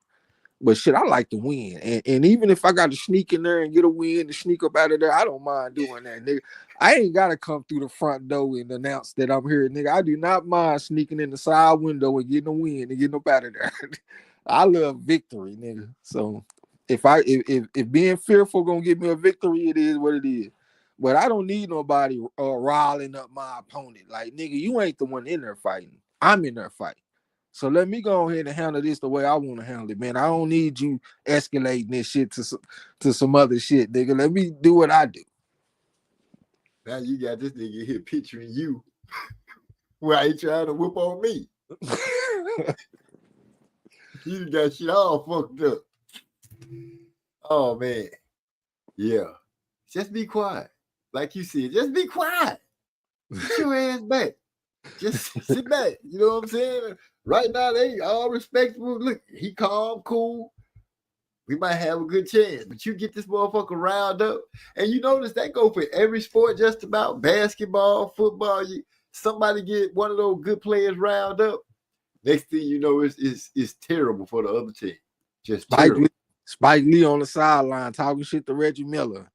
But shit, I like to win. And even if I got to sneak in there and get a win and sneak up out of there, I don't mind doing that, nigga. I ain't got to come through the front door and announce that I'm here, nigga. I do not mind sneaking in the side window and getting a win and getting up out of there. I love victory, nigga. So if being fearful gonna get me a victory, it is what it is. But I don't need nobody riling up my opponent. Like, nigga, you ain't the one in there fighting. I'm in there fighting. So let me go ahead and handle this the way I want to handle it, man. I don't need you escalating this shit to some other shit, nigga. Let me do what I do. Now you got this nigga here picturing you while he trying to whoop on me. You got shit all fucked up. Oh man. Yeah. Just be quiet. Like you said, just be quiet. Get your ass back. Just sit back. You know what I'm saying? Right now, they all respectful. Look, he calm, cool. We might have a good chance. But you get this motherfucker riled up. And you notice that go for every sport, just about basketball, football. Somebody get one of those good players riled up. Next thing you know, it's terrible for the other team. Just Spike Lee on the sideline talking shit to Reggie Miller.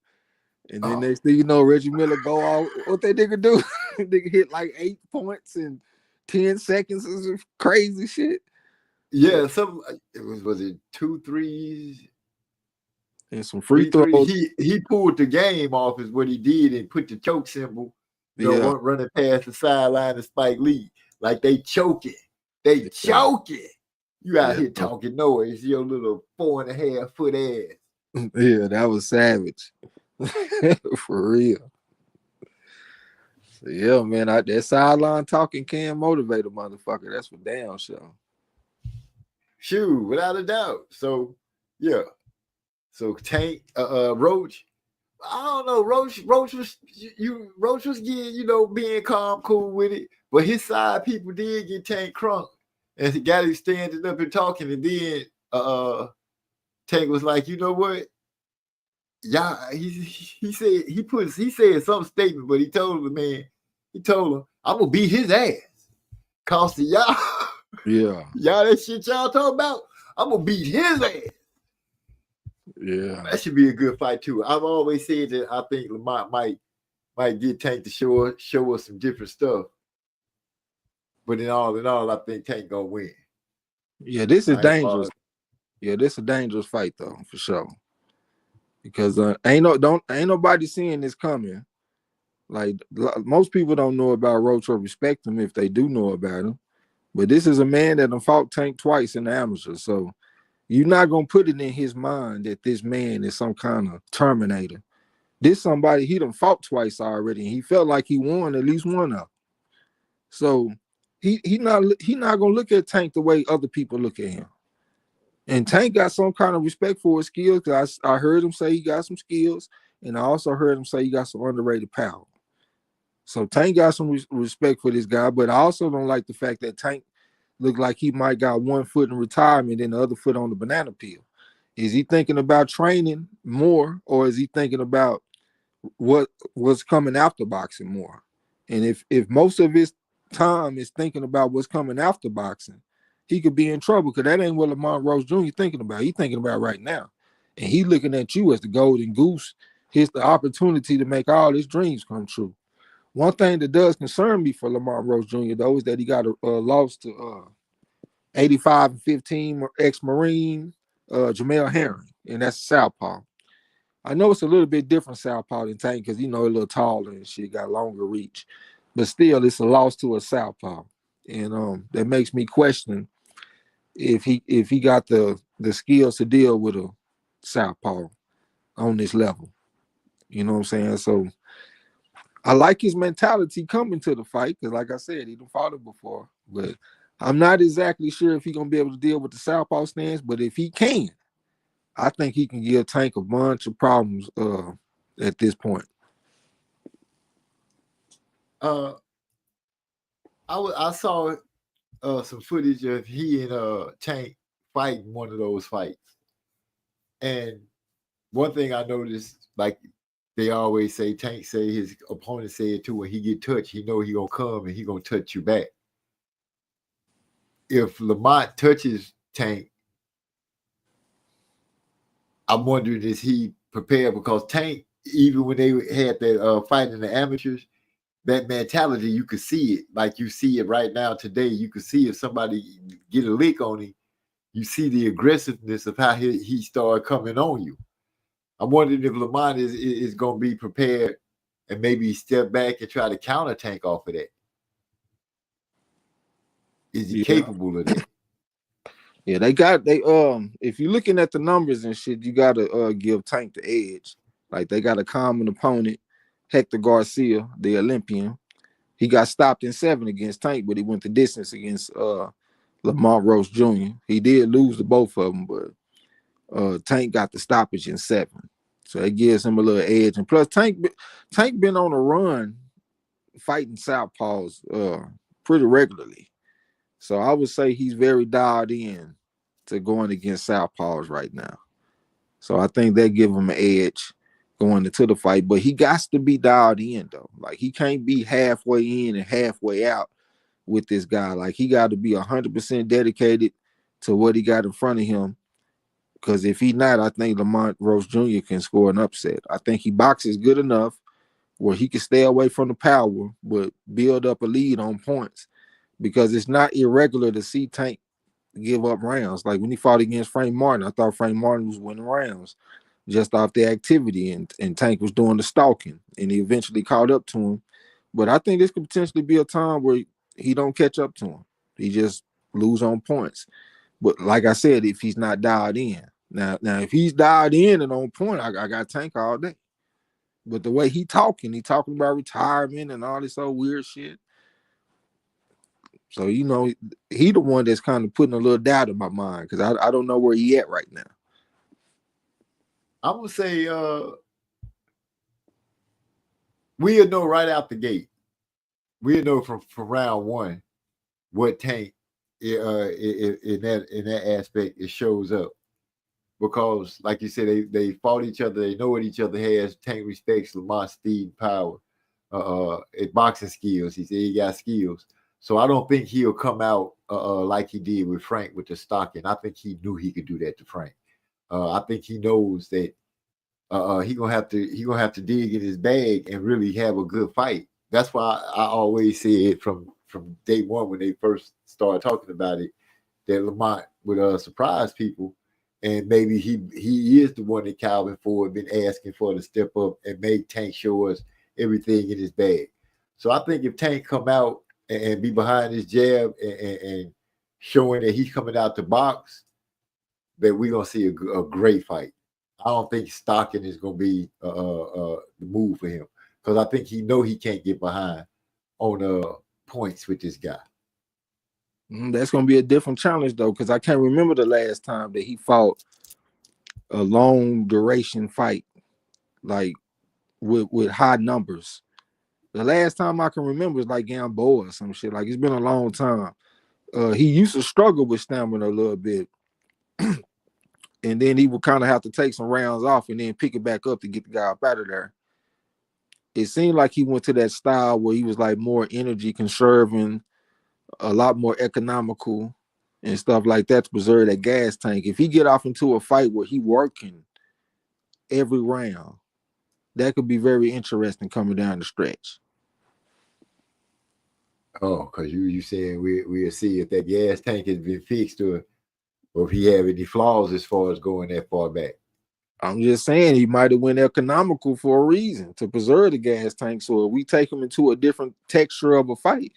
And then next thing you know, Reggie Miller go off. What that nigga do? Nigga hit like 8 points in 10 seconds. Is crazy shit. Yeah, was it 2 threes and some free throws. He pulled the game off is what he did and put the choke symbol. Running past the sideline of Spike Lee like they choking. They choking. You out here talking noise, your little 4.5 foot ass. Yeah, that was savage. For real. So yeah, man, that sideline talking can motivate a motherfucker. That's for damn sure. Shoot, without a doubt. So yeah. So Tank, Roach. I don't know. Roach was getting, being calm, cool with it. But his side people did get Tank crunk. And he got him standing up and talking, and then Tank was like, you know what? Yeah, he said some statement, but he told him, I'm gonna beat his ass. Cause to y'all, yeah, y'all that shit y'all talking about, I'm gonna beat his ass. Yeah, that should be a good fight too. I've always said that I think Lamont might get Tank to show us some different stuff. But in all, I think Tank gonna win. Yeah, this is dangerous. Yeah, this is a dangerous fight though, for sure. Because ain't nobody seeing this coming. Like most people don't know about Roach or respect him if they do know about him. But this is a man that done fought Tank twice in the amateur. So you're not gonna put it in his mind that this man is some kind of Terminator. This somebody he done fought twice already, and he felt like he won at least one of them. So he not gonna look at Tank the way other people look at him. And Tank got some kind of respect for his skills, because I heard him say he got some skills, and I also heard him say he got some underrated power. So Tank got some respect for this guy, but I also don't like the fact that Tank looked like he might got one foot in retirement and the other foot on the banana peel. Is he thinking about training more, or is he thinking about what's coming after boxing more? And if most of his time is thinking about what's coming after boxing, he could be in trouble, because that ain't what Lamont Rose Jr. thinking about. He's thinking about right now. And he looking at you as the golden goose. Here's the opportunity to make all his dreams come true. One thing that does concern me for Lamont Rose Jr., though, is that he got a loss to 85-15 ex-Marine Jamel Herring, and that's Southpaw. I know it's a little bit different Southpaw than Tank, because, you know, a little taller and shit, got longer reach. But still, it's a loss to a Southpaw. And that makes me question if he got the skills to deal with a Southpaw on this level. You know what I'm saying? So I like his mentality coming to the fight, because like I said, he done fought it before. But I'm not exactly sure if he's going to be able to deal with the Southpaw stance, but if he can, I think he can give Tank a bunch of problems at this point. I saw some footage of he and Tank fighting one of those fights. And one thing I noticed, like they always say, Tank say his opponent said too, when he get touched, he know he gonna come and he gonna touch you back. If Lamont touches Tank, I'm wondering, is he prepared? Because Tank, even when they had that fight in the amateurs, that mentality, you could see it. Like you see it right now today. You could see if somebody get a lick on him, you see the aggressiveness of how he started coming on you. I'm wondering if Lamont is going to be prepared and maybe step back and try to counter Tank off of that. Is he capable of that? Yeah, they if you're looking at the numbers and shit, you gotta give Tank the edge. Like, they got a common opponent, Hector Garcia, the Olympian. He got stopped in 7 against Tank, but he went the distance against Lamont Rose Jr. He did lose to both of them, but Tank got the stoppage in 7. So it gives him a little edge. And plus, Tank been on a run fighting Southpaws pretty regularly. So I would say he's very dialed in to going against Southpaws right now. So I think that give him an edge going into the fight. But he got to be dialed in, though. Like, he can't be halfway in and halfway out with this guy. Like, he got to be 100% dedicated to what he got in front of him. Because if he not, I think Lamont Rose Jr. can score an upset. I think he boxes good enough where he can stay away from the power, but build up a lead on points. Because it's not irregular to see Tank give up rounds. Like when he fought against Frank Martin, I thought Frank Martin was winning rounds just off the activity, and Tank was doing the stalking, and he eventually caught up to him. But I think this could potentially be a time where he don't catch up to him. He just lose on points. But like I said, if he's not dialed in. Now if he's dialed in and on point, I got Tank all day. But the way he talking about retirement and all this old weird shit. So, you know, he the one that's kind of putting a little doubt in my mind, because I don't know where he at right now. I'm going to say we'll know right out the gate. We'll know from round 1 what Tank in that aspect it shows up. Because, like you said, they fought each other. They know what each other has. Tank respects Lamont's speed and power, boxing skills. He said he got skills. So I don't think he'll come out like he did with Frank with the stocking. I think he knew he could do that to Frank. I think he knows that he gonna have to dig in his bag and really have a good fight. That's why I always say it from day one when they first started talking about it, that Lamont would surprise people, and maybe he is the one that Calvin Ford been asking for to step up and make Tank show us everything in his bag. So I think if Tank come out and be behind his jab and showing that he's coming out to box, that we're going to see a great fight. I don't think stocking is going to be the move for him, because I think he know he can't get behind on points with this guy. That's going to be a different challenge, though, because I can't remember the last time that he fought a long duration fight, like with high numbers. The last time I can remember is like Gamboa or some shit. Like it's been a long time. He used to struggle with stamina a little bit, and then he would kind of have to take some rounds off and then pick it back up to get the guy up out of there. It seemed like he went to that style where he was like more energy conserving, a lot more economical and stuff like that to preserve that gas tank. If he get off into a fight where he working every round, that could be very interesting coming down the stretch. Oh, because you saying we'll see if that gas tank has been fixed or if he have any flaws as far as going that far back. I'm just saying he might have went economical for a reason to preserve the gas tank. So if we take him into a different texture of a fight,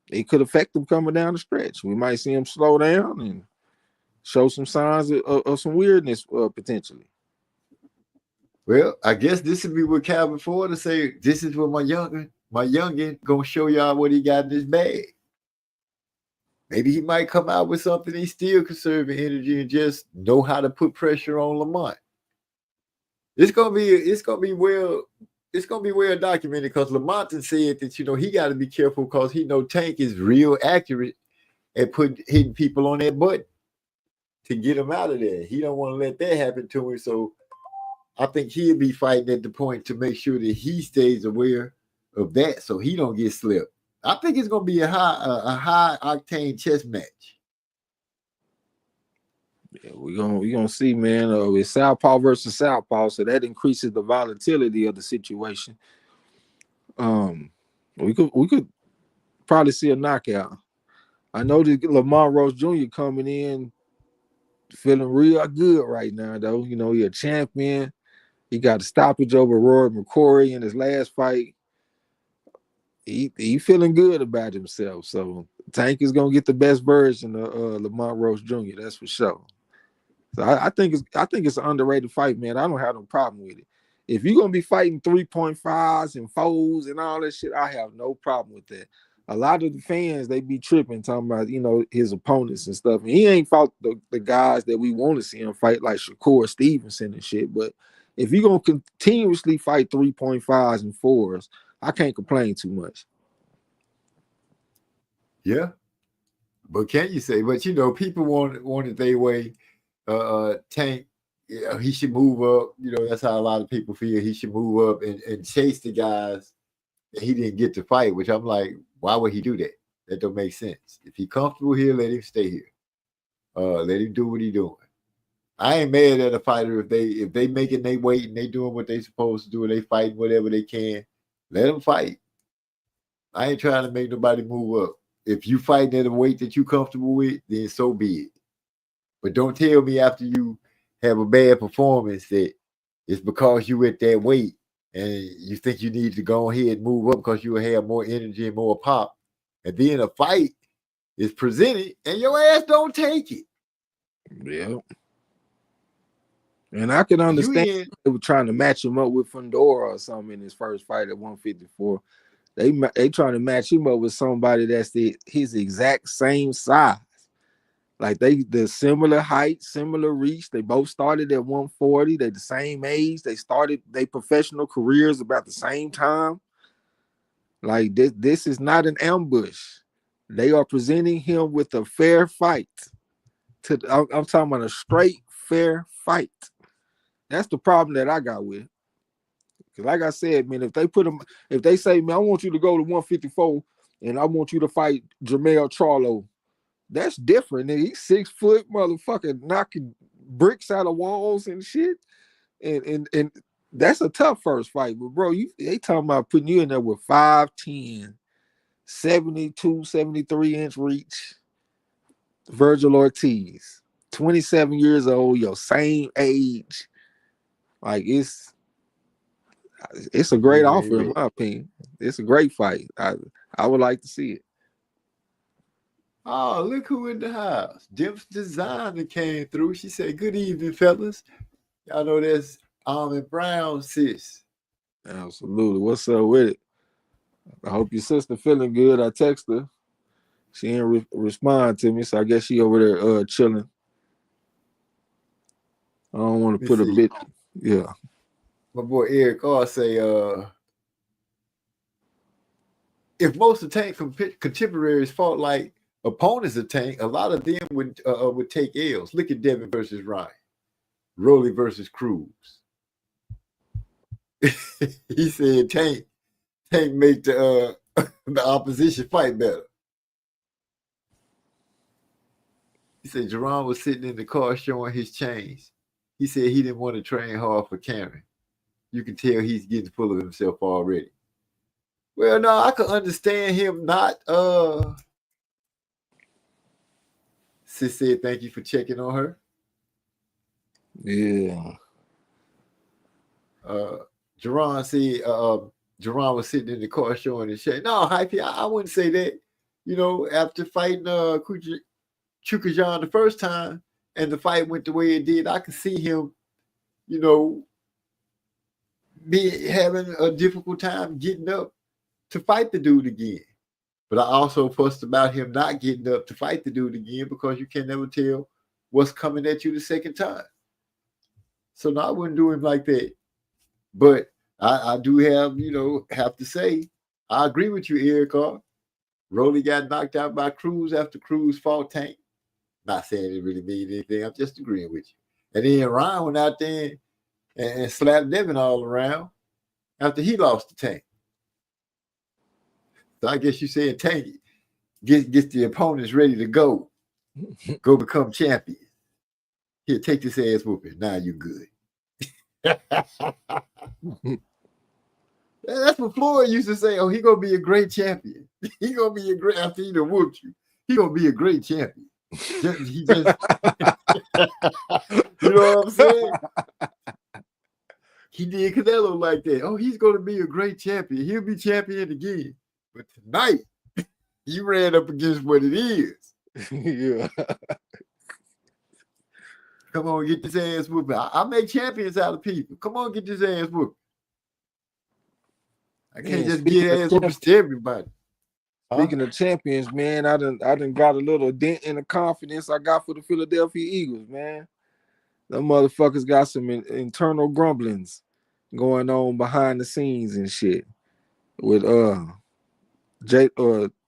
it could affect him coming down the stretch. We might see him slow down and show some signs of some weirdness potentially. Well, I guess this would be what Calvin Ford to say. This is what my youngin gonna show y'all what he got in his bag. Maybe he might come out with something he's still conserving energy and just know how to put pressure on Lamont. It's gonna be well documented because Lamont said that he got to be careful because he know Tank is real accurate at hitting people on that button to get him out of there. He don't want to let that happen to him. So I think he'll be fighting at the point to make sure that he stays aware of that so he don't get slipped. I think it's gonna be a high octane chess match. Yeah, we're gonna see, man. It's Southpaw versus Southpaw, so that increases the volatility of the situation. We could probably see a knockout. I know that Lamont Rose Jr. coming in feeling real good right now, though. He a champion. He got a stoppage over Rory McCrory in his last fight. He feeling good about himself. So Tank is gonna get the best version of Lamont Rose Jr. That's for sure. So I think it's an underrated fight, man. I don't have no problem with it. If you're gonna be fighting 3.5s and 4s and all that shit, I have no problem with that. A lot of the fans, they be tripping, talking about his opponents and stuff. And he ain't fought the guys that we want to see him fight, like Shakur Stevenson and shit. But if you're gonna continuously fight 3.5s and 4s, I can't complain too much. Yeah, but can you say? But people want it their way. Tank, he should move up. That's how a lot of people feel. He should move up and chase the guys that he didn't get to fight. Which I'm like, why would he do that? That don't make sense. If he's comfortable here, let him stay here. Let him do what he's doing. I ain't mad at a fighter if they making their weight and they doing what they supposed to do and they fighting whatever they can. Let them fight. I ain't trying to make nobody move up. If you fighting at a weight that you comfortable with, then so be it. But don't tell me after you have a bad performance that it's because you at that weight and you think you need to go ahead and move up because you will have more energy and more pop. And then a fight is presented and your ass don't take it. Yeah. And I can understand they were trying to match him up with Fundora or something in his first fight at 154. They trying to match him up with somebody that's his exact same size. Like the similar height, similar reach. They both started at 140. They're the same age. They started their professional careers about the same time. Like this is not an ambush. They are presenting him with a fair fight. I'm talking about a straight fair fight. That's the problem that I got with it. Because like I said, man, if they say, man, I want you to go to 154 and I want you to fight Jermell Charlo, that's different. And he's 6 foot, motherfucker, knocking bricks out of walls and shit. And that's a tough first fight. But bro, they talking about putting you in there with 5'10", 72, 73-inch reach. Virgil Ortiz, 27 years old, your same age. Like it's a great offer in my opinion. It's a great fight. I would like to see it. Oh, look who in the house. Dimps Designer came through. She said, good evening, fellas. Y'all know that's Almond Brown, sis. Absolutely. What's up with it? I hope your sister feeling good. I text her. She didn't respond to me, so I guess she over there chilling. I don't want to put a bit. Yeah. My boy Eric R say, if most of Tank contemporaries fought like opponents of Tank, a lot of them would take L's. Look at Devin versus Ryan, Rolly versus Cruz. He said Tank make the opposition fight better. He said Jerron was sitting in the car showing his chains. He said he didn't want to train hard for Karen. You can tell he's getting full of himself already. Well, no, I could understand him not. Sis said thank you for checking on her. Yeah. Jerron said Jerron was sitting in the car showing his chain. No, Hypey, I wouldn't say that. You know, after fighting Chukajan the first time and the fight went the way it did, I could see him, you know, having a difficult time getting up to fight the dude again. But I also fussed about him not getting up to fight the dude again because you can never tell what's coming at you the second time. So no, I wouldn't do him like that. But I do have to say, I agree with you, Eric R. Rolly got knocked out by Cruz after Cruz fought Tank. Not saying it really means anything. I'm just agreeing with you. And then Ryan went out there and slapped Devin all around after he lost to Tank. So I guess you saying Tank gets the opponents ready to go become champion. Here, take this ass whooping. Now you good. That's what Floyd used to say. Oh, he gonna be a great champion. He gonna be a great after he done whooped you. He gonna be a great champion. You know what I'm saying? He did Canelo like that. Oh, he's gonna be a great champion. He'll be champion again. But tonight, you ran up against what it is. Yeah. Come on, get this ass whooping. I make champions out of people. Come on, get this ass whooping. I can't just get ass whoopers to everybody. Speaking of champions, man, I done got a little dent in the confidence I got for the Philadelphia Eagles, man. Them motherfuckers got some internal grumblings going on behind the scenes and shit with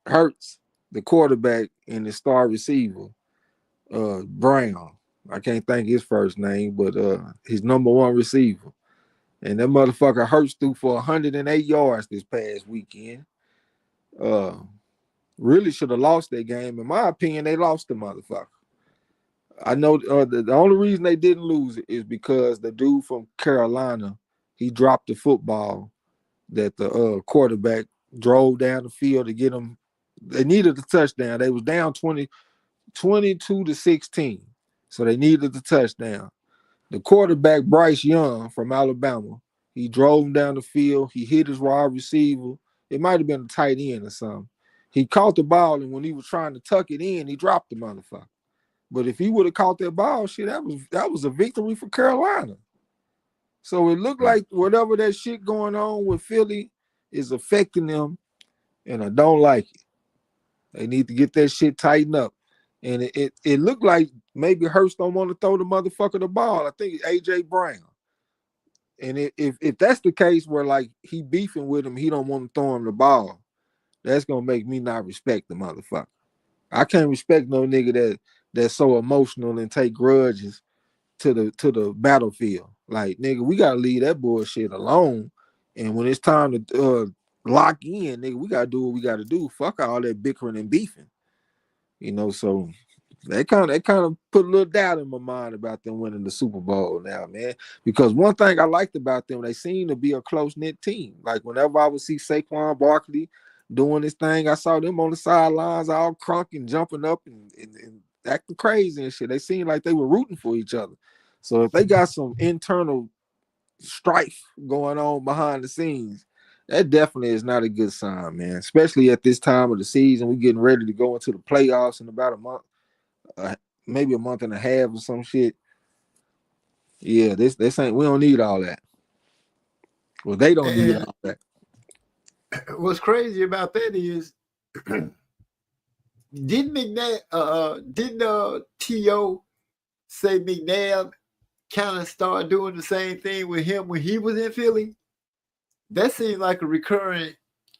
Hurts, the quarterback, and the star receiver, Brown. I can't think his first name, but his number one receiver. And that motherfucker Hurts threw for 108 yards this past weekend. Really should have lost that game. In my opinion, they lost the motherfucker. I know the only reason they didn't lose it is because the dude from Carolina, he dropped the football that the quarterback drove down the field to get them. They needed the touchdown. They was down 22-16. So they needed the touchdown. The quarterback, Bryce Young from Alabama, he drove him down the field. He hit his wide receiver. It might have been a tight end or something. He caught the ball, and when he was trying to tuck it in, he dropped the motherfucker. But if he would have caught that ball, shit, that was a victory for Carolina. So it looked like whatever that shit going on with Philly is affecting them, and I don't like it. They need to get that shit tightened up. And it looked like maybe Hurts don't want to throw the motherfucker the ball. I think it's A.J. Brown. And if that's the case where, like, he beefing with him, he don't want to throw him the ball, that's going to make me not respect the motherfucker. I can't respect no nigga that's so emotional and take grudges to the battlefield. Like, nigga, we got to leave that bullshit alone. And when it's time to lock in, nigga, we got to do what we got to do. Fuck all that bickering and beefing. You know, so they kind of put a little doubt in my mind about them winning the Super Bowl now, man. Because one thing I liked about them, they seem to be a close-knit team. Like, whenever I would see Saquon Barkley doing this thing, I saw them on the sidelines all crunk and jumping up and acting crazy and shit. They seemed like they were rooting for each other. So if they got some internal strife going on behind the scenes, that definitely is not a good sign, man. Especially at this time of the season. We're getting ready to go into the playoffs in about a month, maybe a month and a half or some shit. Yeah, this ain't. We don't need all that. Well, they don't need all that. What's crazy about that is, didn't T.O. say McNabb kind of started doing the same thing with him when he was in Philly? That seemed like a recurring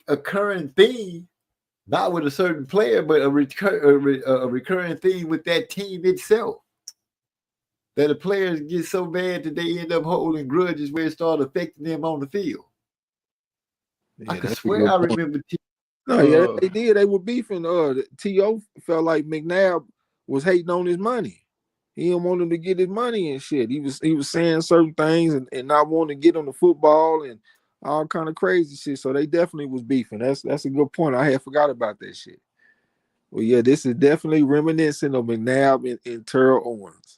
occurring theme, not with a certain player, but a recurring theme with that team itself. That the players get so bad that they end up holding grudges where it started affecting them on the field. Yeah, I could that's a swear good I point. remember. No, yeah, they did. They were beefing. T.O. felt like McNabb was hating on his money. He didn't want him to get his money and shit. He was saying certain things and not wanting to get on the football and all kind of crazy shit. So they definitely was beefing. That's a good point. I had forgot about that shit. Well, yeah, this is definitely reminiscent of McNabb and Terrell Owens.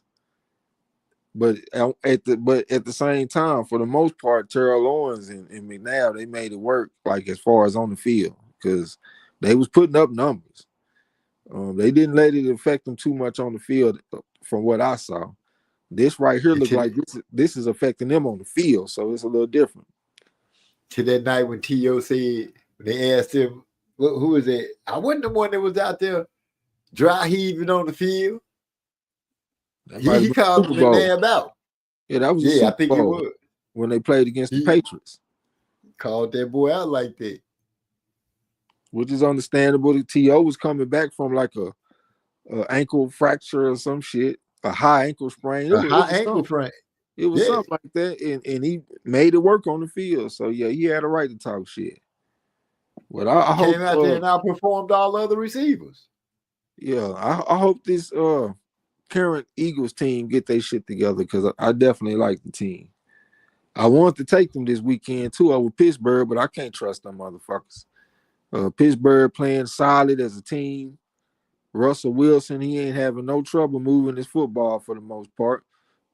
But at the same time, for the most part, Terrell Owens and McNabb, they made it work, like as far as on the field, because they was putting up numbers. They didn't let it affect them too much on the field, from what I saw. This right here looked like this is affecting them on the field, so it's a little different. To that night when T.O. said, they asked him, who was it? I wasn't the one that was out there dry heaving on the field. He called McNabb out. Yeah, that was I think it was when they played against the Patriots. Called that boy out like that, which is understandable. The T.O. was coming back from like a ankle fracture or some shit, a high ankle sprain. Ankle sprain. It was something like that, and he made it work on the field. So yeah, he had a right to talk shit. But I hope came out there and outperformed all other receivers. Yeah, I hope this current Eagles team get their shit together, because I definitely like the team. I want to take them this weekend too over Pittsburgh, but I can't trust them motherfuckers. Pittsburgh playing solid as a team. Russell Wilson, he ain't having no trouble moving his football for the most part.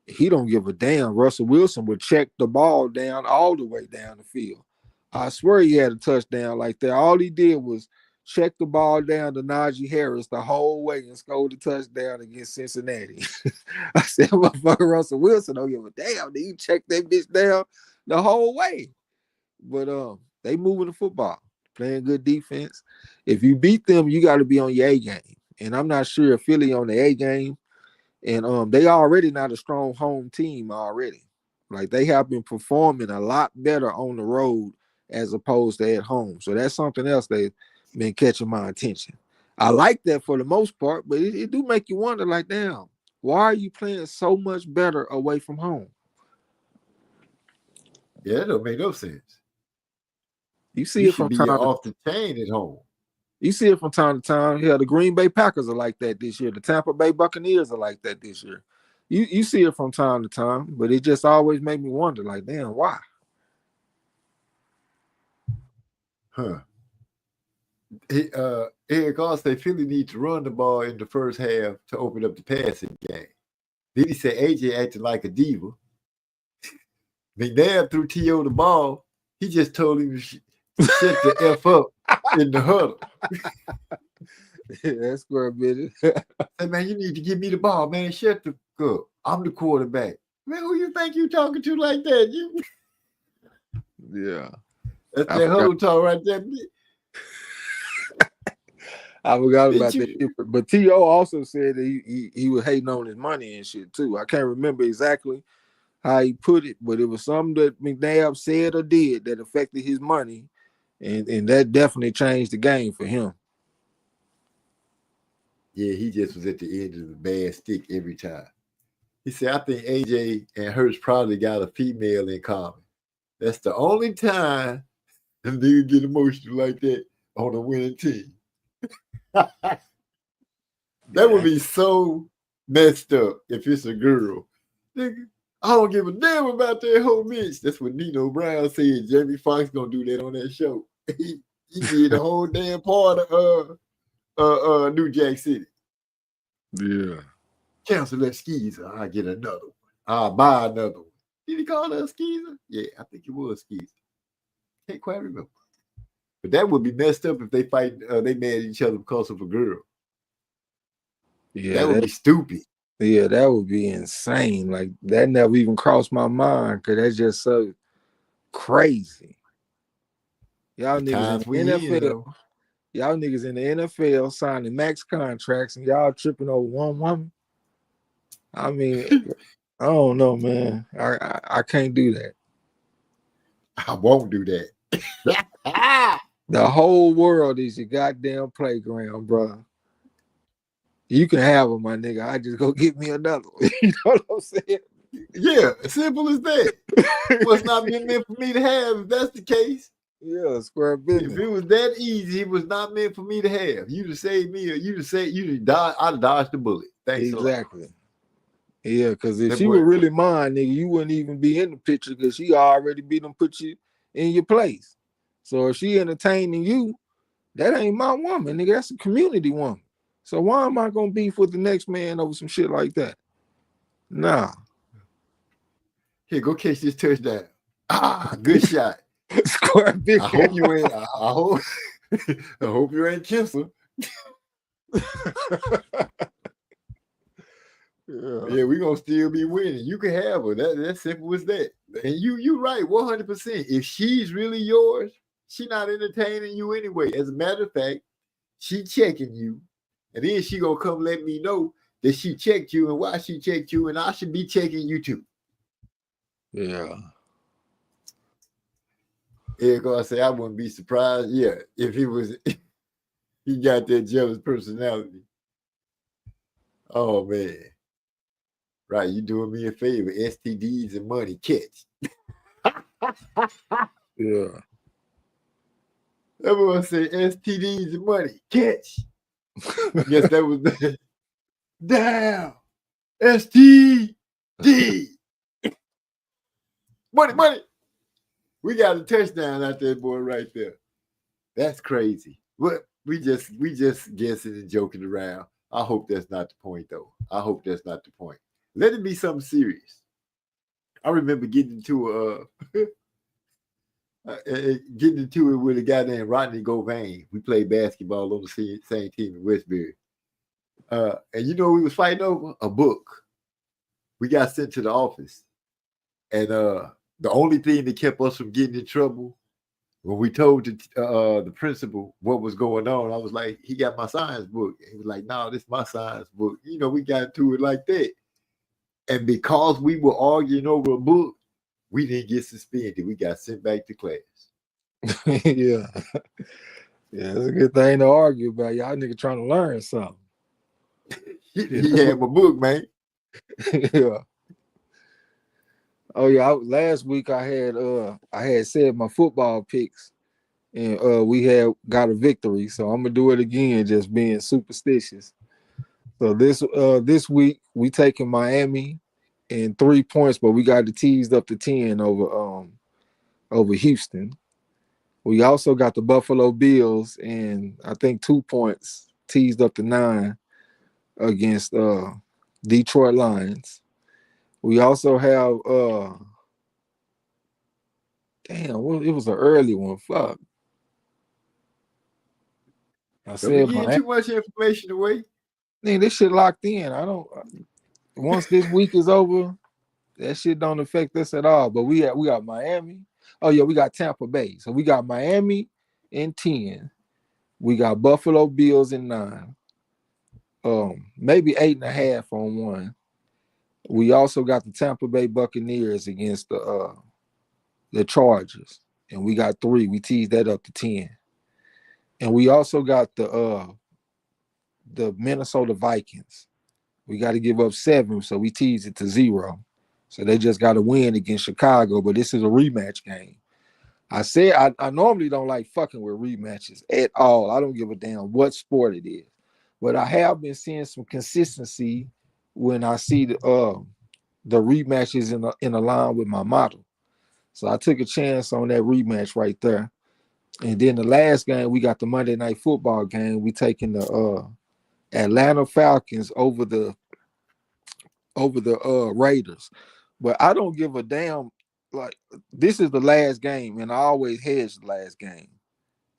He don't give a damn. Russell Wilson would check the ball down all the way down the field. I swear he had a touchdown like that. All he did was check the ball down to Najee Harris the whole way and scored a touchdown against Cincinnati. I said, motherfucker, Russell Wilson don't give a damn. Did he check that bitch down the whole way? But they moving the football, playing good defense. If you beat them, you got to be on your A game. And I'm not sure if Philly on the A game. And they already not a strong home team already. Like, they have been performing a lot better on the road as opposed to at home. So that's something else they've been catching my attention. I like that for the most part, but it do make you wonder, like, damn, why are you playing so much better away from home? Yeah, that don't make no sense. You see it from time off the chain at home. You see it from time to time. Yeah, the Green Bay Packers are like that this year. The Tampa Bay Buccaneers are like that this year. You see it from time to time, but it just always made me wonder, like, damn, why? Huh. Eric also said Philly needs to run the ball in the first half to open up the passing game. Then he said AJ acted like a diva. McNabb threw T.O. the ball. He just told him to shut the F up in the huddle. That's square bitch. Hey, man, you need to give me the ball, man. Shut the up. I'm the quarterback. Man, who you think you talking to like that? Yeah. That's that huddle talk right there. I forgot about that. But T.O. also said that he was hating on his money and shit too. I can't remember exactly how he put it, but it was something that McNabb said or did that affected his money, and that definitely changed the game for him. Yeah, he just was at the end of the bad stick every time. He said, I think AJ and Hurts probably got a female in common. That's the only time them niggas get emotional like that on a winning team. That would be so messed up if it's a girl. Nigga, I don't give a damn about that whole bitch. That's what Nino Brown said. Jamie Foxx gonna do that on that show. He did the whole damn part of New Jack City. Yeah. Cancel that skeezer. I'll get another one. I'll buy another one. Did he call her a skeezer? Yeah, I think it was skeezer. Can't quite remember. But that would be messed up if they fight. They mad at each other because of a girl. Yeah, that would be stupid. Yeah, that would be insane. Like, that never even crossed my mind, because that's just so crazy. Y'all niggas in the NFL. Y'all niggas in the NFL signing max contracts, and y'all tripping over one woman. I mean, I don't know, man. I can't do that. I won't do that. The whole world is your goddamn playground, bro. You can have them, my nigga. I just go get me another one. You know what I'm saying? Yeah, simple as that. What's not been meant for me to have, if that's the case. Yeah, square If business. it was that easy, it was not meant for me to have. You'd have saved me, or you'd have said I'd have dodged the bullet. Thanks Exactly. Yeah, because if That she boy- were really mine, nigga, you wouldn't even be in the picture because she already be done put you in your place. So if she entertaining you, that ain't my woman, nigga. That's a community woman. So why am I gonna beef with the next man over some shit like that? Nah. Here, go catch this touchdown. Ah, good shot. Square big. I hope you ain't. I hope. I hope you ain't Kinsler. Yeah, we gonna still be winning. You can have her. That's simple as that. And you right, 100%. If she's really yours, she not entertaining you anyway. As a matter of fact, she checking you, and then she gonna come let me know that she checked you and why she checked you, and I should be checking you too. Yeah. Yeah, gonna say I wouldn't be surprised. Yeah, if he was, he got that jealous personality. Oh man. Right, you doing me a favor. STDs and money, catch. Yeah. Everyone say STDs and money, catch. Guess that was the down. STD. Money. We got a touchdown out there, boy, right there. That's crazy. What we just guessing and joking around. I hope that's not the point, though. I hope that's not the point. Let it be something serious. I remember getting into it with a guy named Rodney Govain. We played basketball on the same team in Westbury. And you know we was fighting over? A book. We got sent to the office. And the only thing that kept us from getting in trouble, when we told the principal what was going on, I was like, he got my science book. He was like, no, this is my science book. You know, we got into it like that. And because we were arguing over a book, we didn't get suspended. We got sent back to class. Yeah. Yeah, it's a good thing to argue about. Y'all nigga trying to learn something. He had my book, man. Yeah. Oh yeah, last week I had said my football picks, and we had got a victory. So I'm gonna do it again, just being superstitious. So this week we taking Miami in 3 points, but we got it teased up to 10 over Houston. We also got the Buffalo Bills and I think 2 points teased up to 9 against Detroit Lions. We also have it was an early one. Fuck. I Don't said be giving too much information away. Man, this shit locked in. Once this week is over, that shit don't affect us at all. But we got Miami. Oh yeah, we got Tampa Bay. So we got Miami in 10. We got Buffalo Bills in 9. Maybe 8.5 on one. We also got the Tampa Bay Buccaneers against the Chargers, and we got 3. We teased that up to 10. And we also got the Minnesota Vikings. We got to give up 7, so we teased it to 0. So they just got to win against Chicago, but this is a rematch game. I said I normally don't like fucking with rematches at all. I don't give a damn what sport it is. But I have been seeing some consistency when I see the rematches in a line with my model. So I took a chance on that rematch right there. And then the last game, we got the Monday Night Football game. We taking the Atlanta Falcons over the Raiders. But I don't give a damn. Like, this is the last game, and I always hedge the last game.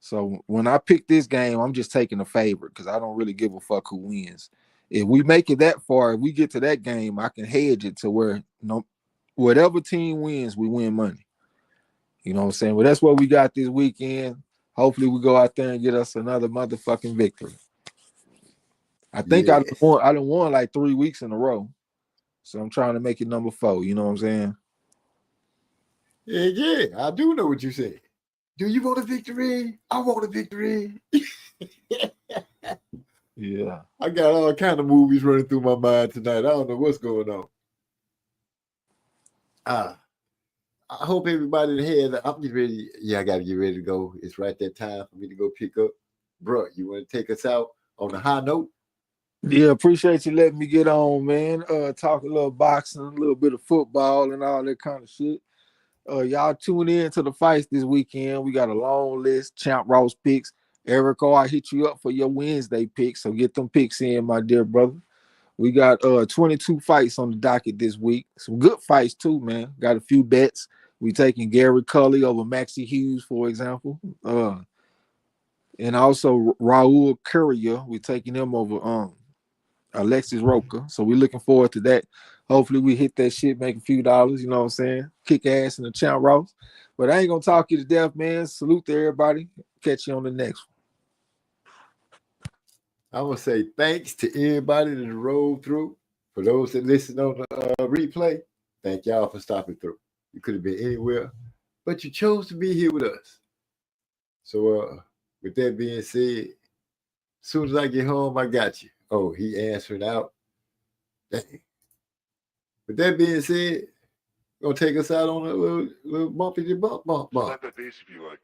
So when I pick this game, I'm just taking a favorite because I don't really give a fuck who wins. If we make it that far, if we get to that game, I can hedge it to where whatever team wins, we win money. You know what I'm saying? Well, that's what we got this weekend. Hopefully we go out there and get us another motherfucking victory. I think I done won like 3 weeks in a row. So I'm trying to make it number 4. You know what I'm saying? Yeah, I do know what you said. Do you want a victory? I want a victory. Yeah. I got all kind of movies running through my mind tonight. I don't know what's going on. I hope everybody had. I'm getting ready. Yeah, I got to get ready to go. It's right that time for me to go pick up. Bro, you want to take us out on a high note? Yeah, appreciate you letting me get on, man. Talk a little boxing, a little bit of football and all that kind of shit. Y'all tune in to the fights this weekend. We got a long list. Champ Ross picks. Erico, I hit you up for your Wednesday picks, so get them picks in, my dear brother. We got 22 fights on the docket this week. Some good fights too, man. Got a few bets. We taking Gary Cully over Maxie Hughes, for example. And also Raul Courier. We're taking him over Alexis Roca. So we're looking forward to that. Hopefully we hit that shit, make a few dollars, you know what I'm saying? Kick ass in the Champ Ross. But I ain't gonna talk you to death, man. Salute to everybody. Catch you on the next one. I want to say thanks to everybody that rolled through. For those that listen on the replay, thank y'all for stopping through. You could have been anywhere, but you chose to be here with us. So with that being said, as soon as I get home, I got you. Oh, he answering out. Dang. With that being said, gonna take us out on a little bumpy bump. Slap that bass if you like.